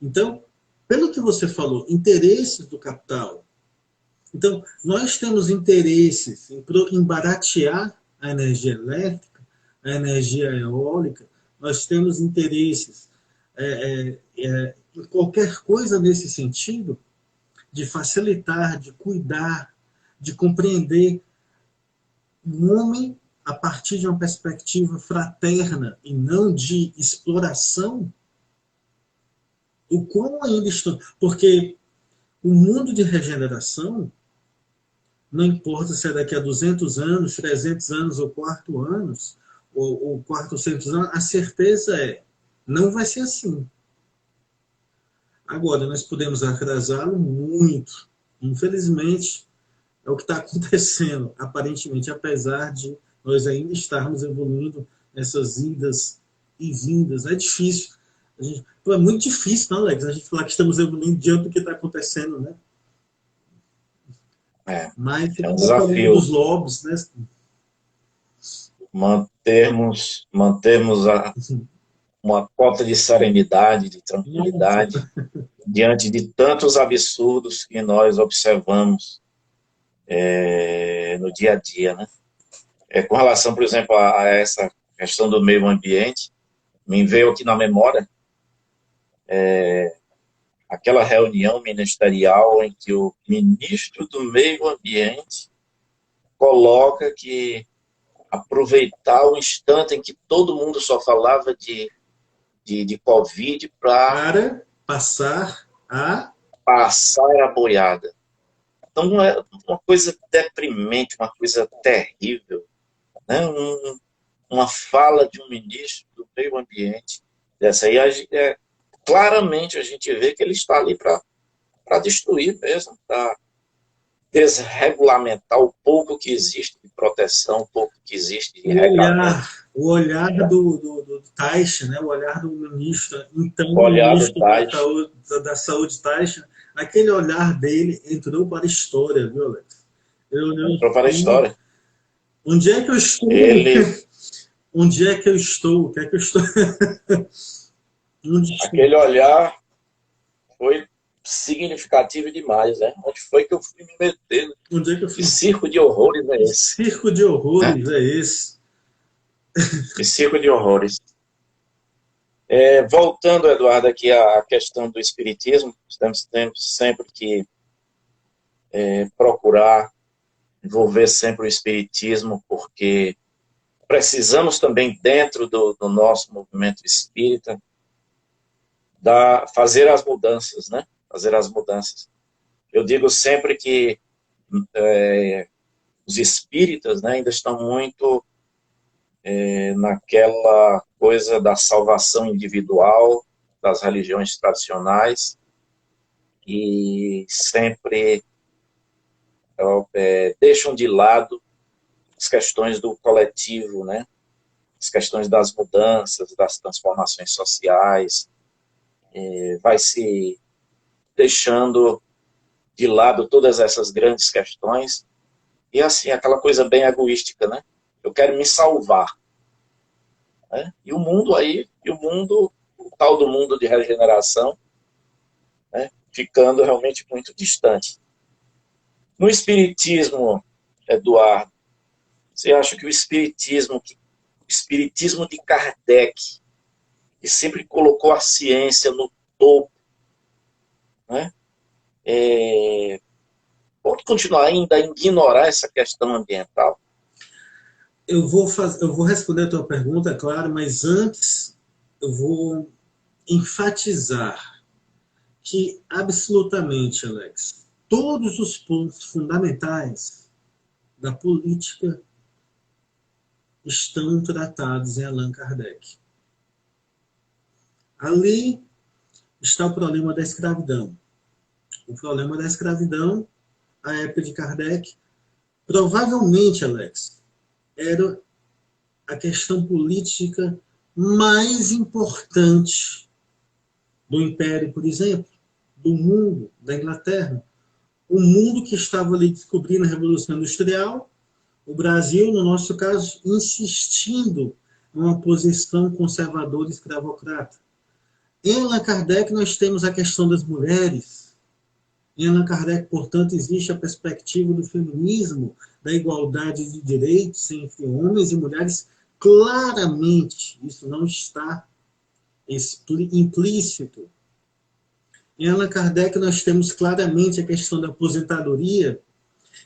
[SPEAKER 2] Então, pelo que você falou, interesses do capital. Então, nós temos interesses em baratear a energia elétrica, a energia eólica, nós temos interesses em qualquer coisa nesse sentido, de facilitar, de cuidar, de compreender o homem a partir de uma perspectiva fraterna e não de exploração, o quão ainda estão. Porque o mundo de regeneração, não importa se é daqui a 200 anos, 300 anos ou 4 anos, ou 400 anos, a certeza é, não vai ser assim. Agora, nós podemos atrasá-lo muito. Infelizmente, é o que está acontecendo, aparentemente, apesar de nós ainda estarmos evoluindo nessas idas e vindas. É difícil. É muito difícil, não, Alex? A gente falar que estamos evoluindo diante do que está acontecendo, né? Mas
[SPEAKER 1] É
[SPEAKER 2] fica
[SPEAKER 1] um
[SPEAKER 2] o problema dos
[SPEAKER 1] desafio
[SPEAKER 2] lobbies, né?
[SPEAKER 1] mantermos uma cota de serenidade, de
[SPEAKER 2] Nossa.
[SPEAKER 1] tranquilidade, diante de tantos absurdos que nós observamos no dia a dia, né? Com relação, por exemplo, a essa questão do meio ambiente, me veio aqui na memória aquela reunião ministerial em que o ministro do meio ambiente coloca que aproveitar o instante em que todo mundo só falava de Covid
[SPEAKER 2] Para passar a.
[SPEAKER 1] passar a boiada. Então, é uma coisa deprimente, uma coisa terrível, né? Uma fala de um ministro do meio ambiente dessa aí, claramente a gente vê que ele está ali para destruir mesmo, para desregulamentar o pouco que existe de proteção, o pouco que existe de regramento.
[SPEAKER 2] O olhar do Taixa, né? O olhar do ministro, então
[SPEAKER 1] Olhado
[SPEAKER 2] ministro
[SPEAKER 1] atrás,
[SPEAKER 2] da Saúde Taixa, aquele olhar dele entrou para a história, viu, Alex? Ele olhou
[SPEAKER 1] entrou para a
[SPEAKER 2] assim,
[SPEAKER 1] história.
[SPEAKER 2] onde é que eu estou?
[SPEAKER 1] Ele,
[SPEAKER 2] Onde é que eu estou? O que é que eu estou? Onde estou?
[SPEAKER 1] aquele olhar foi significativo demais, né? Onde foi que eu fui me meter?
[SPEAKER 2] Onde é que eu
[SPEAKER 1] Que
[SPEAKER 2] fui?
[SPEAKER 1] circo de horrores é
[SPEAKER 2] Que
[SPEAKER 1] esse?
[SPEAKER 2] circo de
[SPEAKER 1] Né?
[SPEAKER 2] horrores é esse?
[SPEAKER 1] Que circo de horrores. Voltando, Eduardo, aqui à questão do espiritismo, temos sempre que procurar envolver sempre o espiritismo, porque precisamos também, dentro do nosso movimento espírita, fazer as mudanças, né? Fazer as mudanças. Eu digo sempre que os espíritas, né, ainda estão muito naquela coisa da salvação individual das religiões tradicionais e sempre deixam de lado as questões do coletivo, né? As questões das mudanças, das transformações sociais, vai se deixando de lado todas essas grandes questões e assim, aquela coisa bem egoística, né? Eu quero me salvar. Né? E o mundo, o tal do mundo de regeneração, né? Ficando realmente muito distante. No Espiritismo, Eduardo, você acha que o Espiritismo de Kardec, que sempre colocou a ciência no topo, né? Pode continuar ainda a ignorar essa questão ambiental?
[SPEAKER 2] Eu vou responder a tua pergunta, é claro, mas antes eu vou enfatizar que absolutamente, Alex, todos os pontos fundamentais da política estão tratados em Allan Kardec. Ali está o problema da escravidão. O problema da escravidão, à época de Kardec, provavelmente, Alex, era a questão política mais importante do Império, por exemplo, do mundo, da Inglaterra. O mundo que estava ali descobrindo a Revolução Industrial, o Brasil, no nosso caso, insistindo em uma posição conservadora e escravocrata. Em Allan Kardec, nós temos a questão das mulheres. Em Allan Kardec, portanto, existe a perspectiva do feminismo, da igualdade de direitos entre homens e mulheres. Claramente, isso não está implícito. Em Allan Kardec, nós temos claramente a questão da aposentadoria.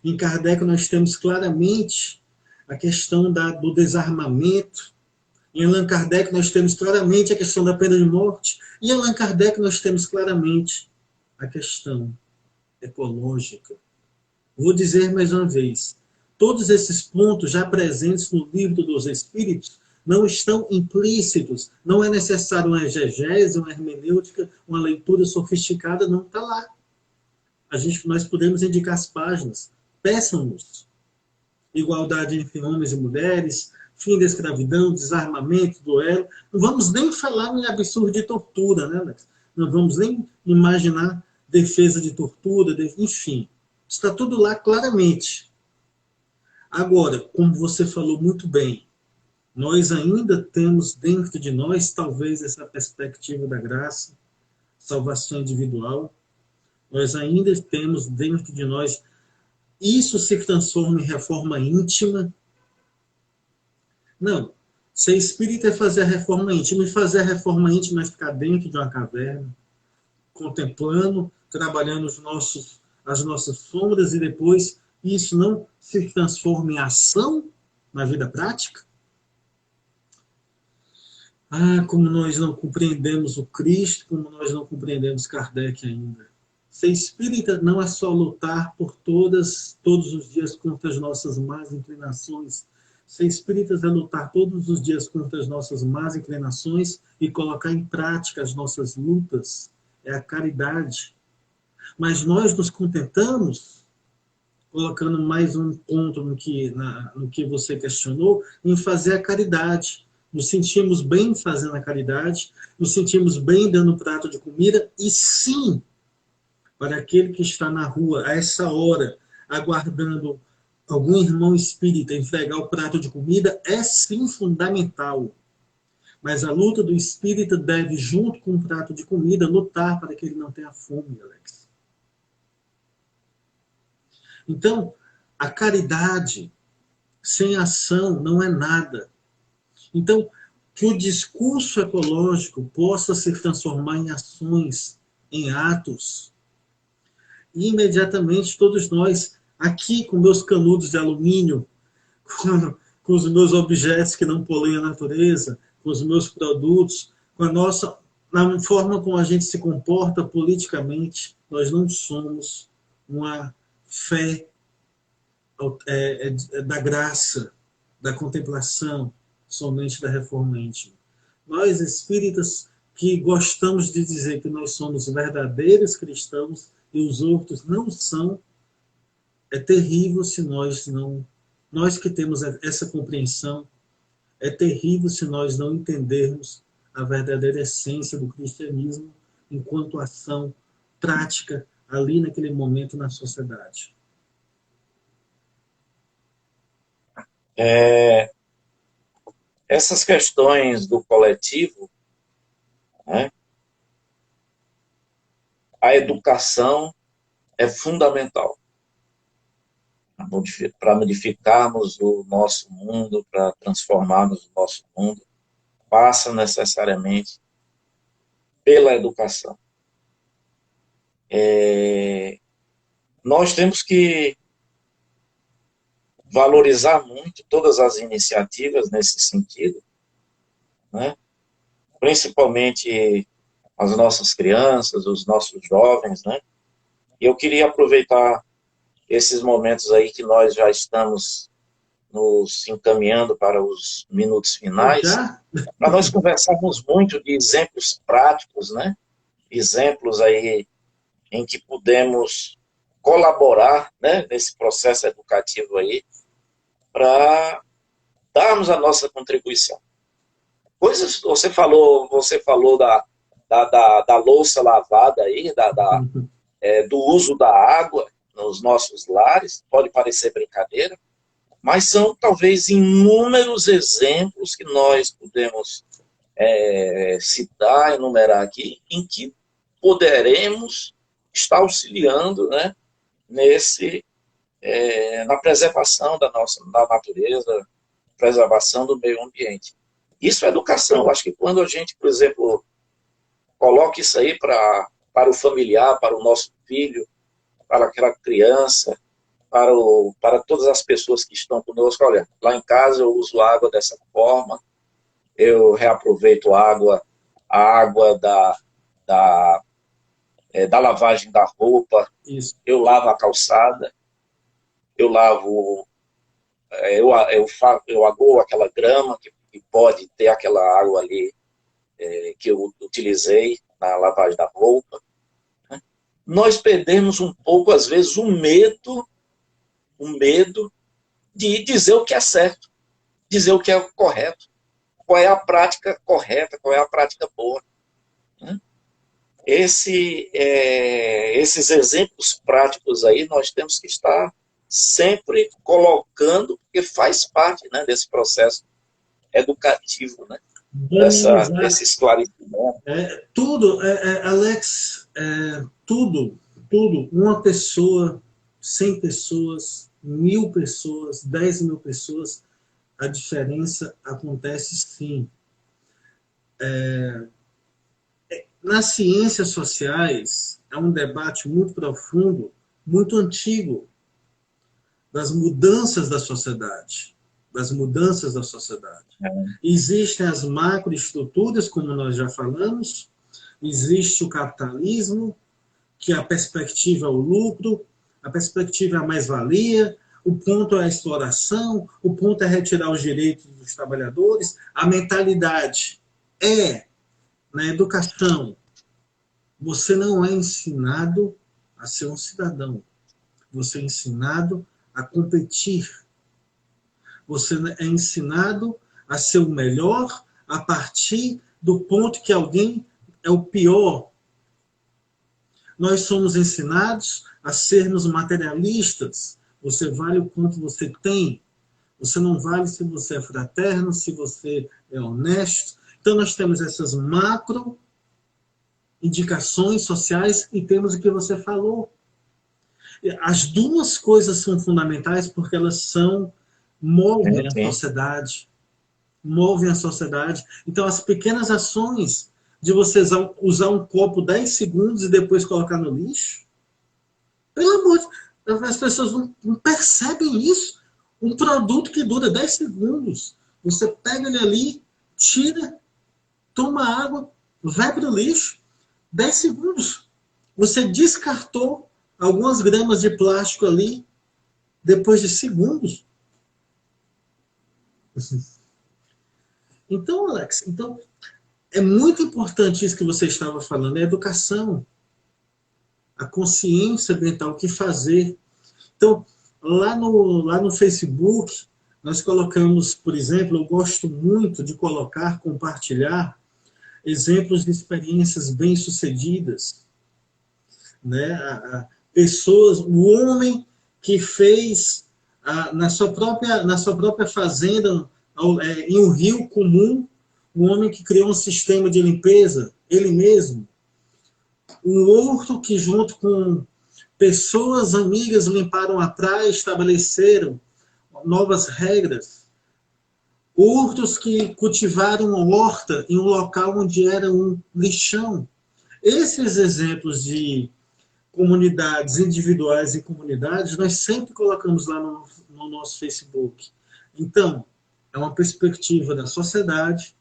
[SPEAKER 2] Em Kardec, nós temos claramente a questão do desarmamento. Em Allan Kardec, nós temos claramente a questão da pena de morte. Em Allan Kardec, nós temos claramente a questão ecológica. Vou dizer mais uma vez, todos esses pontos já presentes no Livro dos Espíritos não estão implícitos. Não é necessário uma exegese, uma hermenêutica, uma leitura sofisticada, não está lá. Nós podemos indicar as páginas. Peçam-nos. Igualdade entre homens e mulheres, fim da escravidão, desarmamento, duelo. Não vamos nem falar em absurdo de tortura, né, Alex? Não vamos nem imaginar defesa de tortura, enfim. Está tudo lá claramente. Agora, como você falou muito bem, nós ainda temos dentro de nós, talvez, essa perspectiva da graça, salvação individual. Nós ainda temos dentro de nós, isso se transforma em reforma íntima. Não, ser espírita é fazer a reforma íntima, e fazer a reforma íntima é ficar dentro de uma caverna, contemplando, trabalhando as nossas sombras, e depois isso não se transforma em ação na vida prática? Como nós não compreendemos o Cristo, como nós não compreendemos Kardec ainda. Ser espírita não é só lutar por todos os dias contra as nossas más inclinações. Ser espírita é lutar todos os dias contra as nossas más inclinações e colocar em prática as nossas lutas. É a caridade. Mas nós nos contentamos, colocando mais um ponto no que você questionou, em fazer a caridade. Nos sentimos bem fazendo a caridade, nos sentimos bem dando um prato de comida, e sim, para aquele que está na rua, a essa hora, aguardando algum irmão espírita entregar o prato de comida, é sim fundamental. Mas a luta do espírita deve, junto com o prato de comida, lutar para que ele não tenha fome, Alex. Então, a caridade sem ação não é nada. Então, que o discurso ecológico possa se transformar em ações, em atos. E imediatamente todos nós, aqui com meus canudos de alumínio, com os meus objetos que não poluem a natureza, com os meus produtos, com a nossa, na forma como a gente se comporta politicamente, nós não somos uma fé da graça, da contemplação, somente da reforma íntima. Nós, espíritas, que gostamos de dizer que nós somos verdadeiros cristãos e os outros não são, é terrível se nós que temos essa compreensão, é terrível se nós não entendermos a verdadeira essência do cristianismo enquanto ação prática ali naquele momento na sociedade.
[SPEAKER 1] Essas questões do coletivo, né, a educação é fundamental para modificarmos o nosso mundo, para transformarmos o nosso mundo, passa necessariamente pela educação. Nós temos que valorizar muito todas as iniciativas nesse sentido, né? Principalmente as nossas crianças, os nossos jovens, né? E eu queria aproveitar esses momentos aí que nós já estamos nos encaminhando para os minutos finais, para nós conversarmos muito de exemplos práticos, né? Exemplos aí em que pudemos colaborar, né, nesse processo educativo aí, para darmos a nossa contribuição. Coisas, você falou da louça lavada aí, do uso da água nos nossos lares, pode parecer brincadeira, mas são talvez inúmeros exemplos que nós podemos citar, enumerar aqui, em que poderemos estar auxiliando, né, na preservação da natureza, preservação do meio ambiente. Isso é educação. Eu acho que quando a gente, por exemplo, coloca isso aí para o familiar, para o nosso filho, para aquela criança, para todas as pessoas que estão conosco, olha, lá em casa eu uso água dessa forma, eu reaproveito a água da lavagem da roupa, isso. Eu lavo a calçada, eu agoo aquela grama que pode ter aquela água ali que eu utilizei na lavagem da roupa. Nós perdemos um pouco, às vezes, o medo de dizer o que é certo, dizer o que é correto, qual é a prática correta, qual é a prática boa. Esses exemplos práticos aí nós temos que estar sempre colocando, porque faz parte, né, desse processo educativo, né? Desse esclarecimento.
[SPEAKER 2] Alex, tudo, uma pessoa, 100 pessoas, 1000 pessoas, 10.000 pessoas, a diferença acontece sim. Nas ciências sociais, é um debate muito profundo, muito antigo, das mudanças da sociedade. Existem as macroestruturas, como nós já falamos, existe o capitalismo, que a perspectiva é o lucro, a perspectiva é a mais-valia, o ponto é a exploração, o ponto é retirar os direitos dos trabalhadores, a mentalidade na educação, você não é ensinado a ser um cidadão, você é ensinado a competir. Você é ensinado a ser o melhor a partir do ponto que alguém é o pior. Nós somos ensinados a sermos materialistas. Você vale o quanto você tem. Você não vale se você é fraterno, se você é honesto. Então nós temos essas macro indicações sociais e temos o que você falou. As duas coisas são fundamentais porque elas movem a sociedade. movem a sociedade. Então, as pequenas ações de você usar um copo 10 segundos e depois colocar no lixo, pelo amor de Deus, as pessoas não percebem isso. Um produto que dura 10 segundos, você pega ele ali, tira, toma água, vai para o lixo, 10 segundos. Você descartou algumas gramas de plástico ali, depois de segundos. Então, Alex, é muito importante isso que você estava falando, a educação, a consciência ambiental, o que fazer. Então, lá no Facebook, nós colocamos, por exemplo, eu gosto muito de compartilhar exemplos de experiências bem-sucedidas, né? Pessoas, o homem que fez na sua própria fazenda, em um rio comum, um homem que criou um sistema de limpeza, ele mesmo. Um outro que, junto com pessoas amigas, limparam a praia, estabeleceram novas regras. Outros que cultivaram uma horta em um local onde era um lixão. Esses exemplos de comunidades individuais e comunidades, nós sempre colocamos lá no nosso Facebook. Então, é uma perspectiva da sociedade,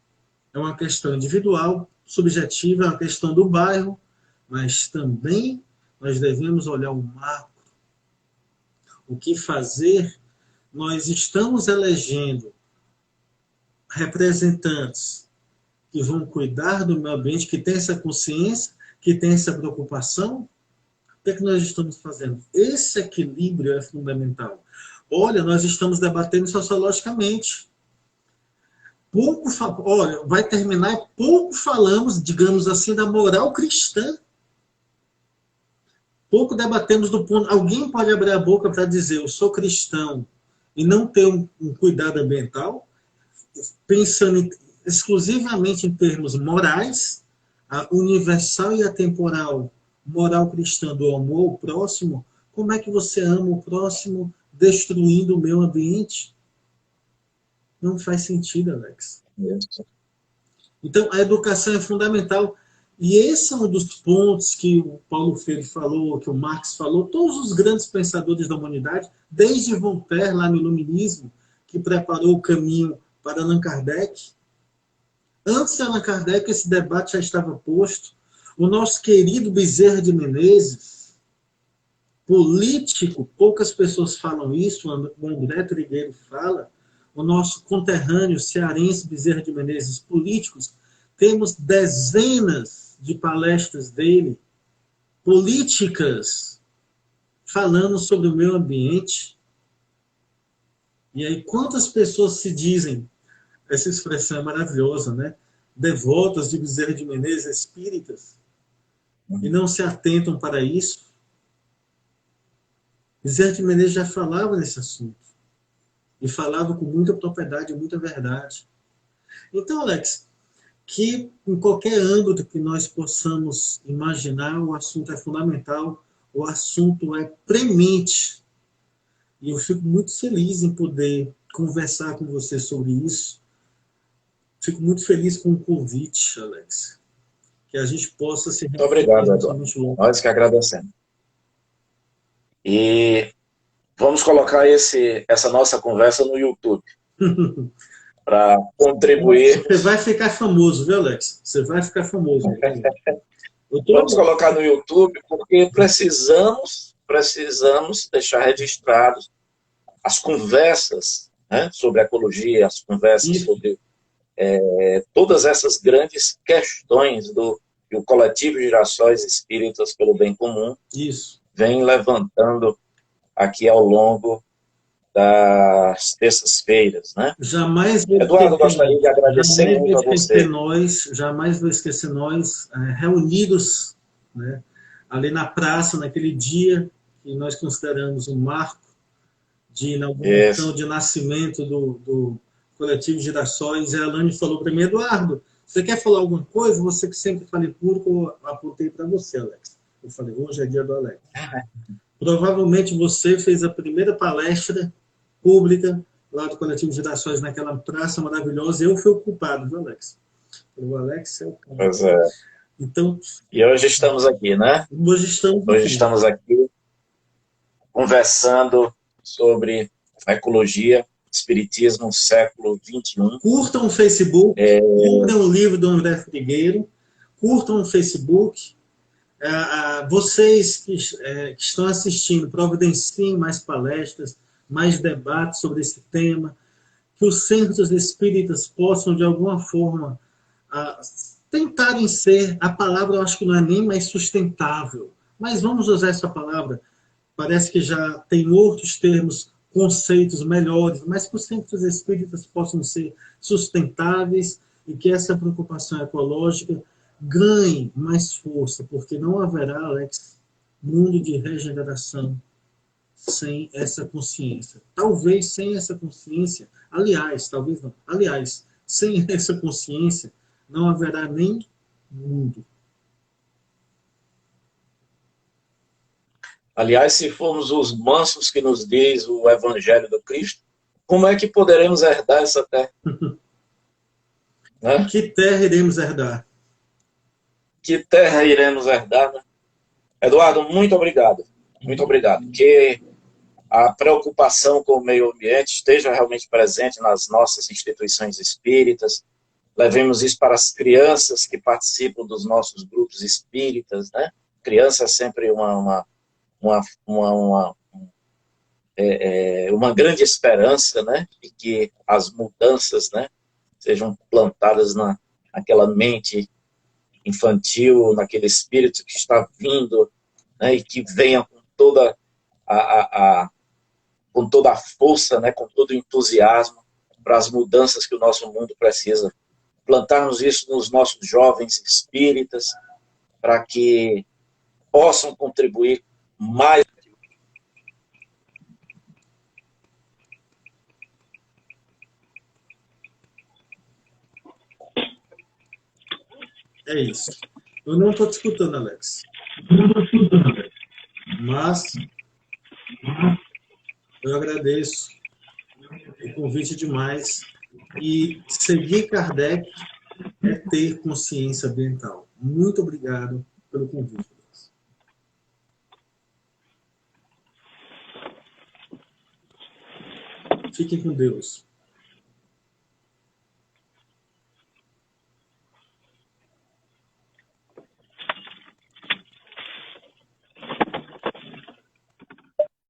[SPEAKER 2] é uma questão individual, subjetiva, é uma questão do bairro, mas também nós devemos olhar o macro. O que fazer? Nós estamos elegendo representantes que vão cuidar do meio ambiente, que têm essa consciência, que têm essa preocupação. O que é que nós estamos fazendo? Esse equilíbrio é fundamental. Olha, nós estamos debatendo sociologicamente. Vai terminar, pouco falamos, digamos assim, da moral cristã. Pouco debatemos do ponto. Alguém pode abrir a boca para dizer, eu sou cristão, e não ter um cuidado ambiental, pensando exclusivamente em termos morais, a universal e atemporal moral cristã do amor ao próximo. Como é que você ama o próximo destruindo o meio ambiente? Não faz sentido, Alex. Então, a educação é fundamental. E esse é um dos pontos que o Paulo Freire falou, que o Marx falou, todos os grandes pensadores da humanidade, desde Voltaire, lá no Iluminismo, que preparou o caminho para Allan Kardec. Antes de Allan Kardec, esse debate já estava posto. O nosso querido Bezerra de Menezes, político, poucas pessoas falam isso, o André Trigueiro fala, o nosso conterrâneo cearense Bezerra de Menezes, políticos, temos dezenas de palestras dele, políticas, falando sobre o meio ambiente. E aí, quantas pessoas se dizem, essa expressão é maravilhosa, né? Devotas de Bezerra de Menezes, espíritas, e não se atentam para isso? Bezerra de Menezes já falava nesse assunto. E falava com muita propriedade, muita verdade. Então, Alex, que em qualquer âmbito que nós possamos imaginar, o assunto é fundamental, o assunto é premente. E eu fico muito feliz em poder conversar com você sobre isso. Fico muito feliz com o convite, Alex. Que a gente possa se...
[SPEAKER 1] Muito obrigado, Eduardo. Nós que agradecemos. E vamos colocar essa nossa conversa no YouTube. Para contribuir.
[SPEAKER 2] Você vai ficar famoso, viu, Alex? Você vai ficar famoso.
[SPEAKER 1] Vamos colocar no YouTube, porque precisamos deixar registrados as conversas, né, sobre ecologia, as conversas sobre todas essas grandes questões que o Coletivo Girassóis Espíritas pelo Bem Comum vem levantando aqui ao longo das terças-feiras, né? Eduardo, gostaria de agradecer muito a você.
[SPEAKER 2] Jamais vou esquecer nós, reunidos, né, ali na praça, naquele dia que nós consideramos um marco de inauguração, de nascimento do Coletivo Girassóis. E a Alane falou para mim, Eduardo, você quer falar alguma coisa? Você que sempre fala em público, eu apontei para você, Alex. Eu falei, hoje é dia do Alex. Provavelmente você fez a primeira palestra pública lá do Coletivo Gerações, naquela praça maravilhosa. Eu fui o culpado, viu, Alex? O Alex é o cara.
[SPEAKER 1] Pois é.
[SPEAKER 2] Então,
[SPEAKER 1] E hoje estamos aqui, né?
[SPEAKER 2] hoje estamos
[SPEAKER 1] Hoje
[SPEAKER 2] aqui.
[SPEAKER 1] estamos aqui conversando sobre a ecologia, espiritismo, século XXI.
[SPEAKER 2] Curtam o Facebook, comprem o livro do André Trigueiro, curtam o Facebook. Vocês que estão assistindo, providenciem mais palestras, mais debates sobre esse tema, que os centros espíritas possam, de alguma forma, tentarem ser, a palavra eu acho que não é nem mais sustentável, mas vamos usar essa palavra, parece que já tem outros termos, conceitos melhores, mas que os centros espíritas possam ser sustentáveis e que essa preocupação ecológica ganhe mais força, porque não haverá, Alex, mundo de regeneração sem essa consciência. Talvez sem essa consciência, aliás, talvez não, aliás, sem essa consciência, não haverá nem mundo.
[SPEAKER 1] Aliás, se formos os mansos que nos diz o Evangelho do Cristo, como é que poderemos herdar essa terra? Né?
[SPEAKER 2] Que terra iremos herdar?
[SPEAKER 1] Que terra iremos herdar? Né? Eduardo, muito obrigado. Muito obrigado. Que a preocupação com o meio ambiente esteja realmente presente nas nossas instituições espíritas. Levemos isso para as crianças que participam dos nossos grupos espíritas. Né? Criança é sempre uma grande esperança, né, de que as mudanças, né, sejam plantadas naquela mente infantil, naquele espírito que está vindo, né, e que venha com toda com toda a força, né, com todo o entusiasmo para as mudanças que o nosso mundo precisa. Plantarmos isso nos nossos jovens espíritas para que possam contribuir mais.
[SPEAKER 2] É isso. Eu não estou te escutando, Alex. Mas eu agradeço o convite demais. E seguir Kardec é ter consciência ambiental. Muito obrigado pelo convite. Fiquem com Deus.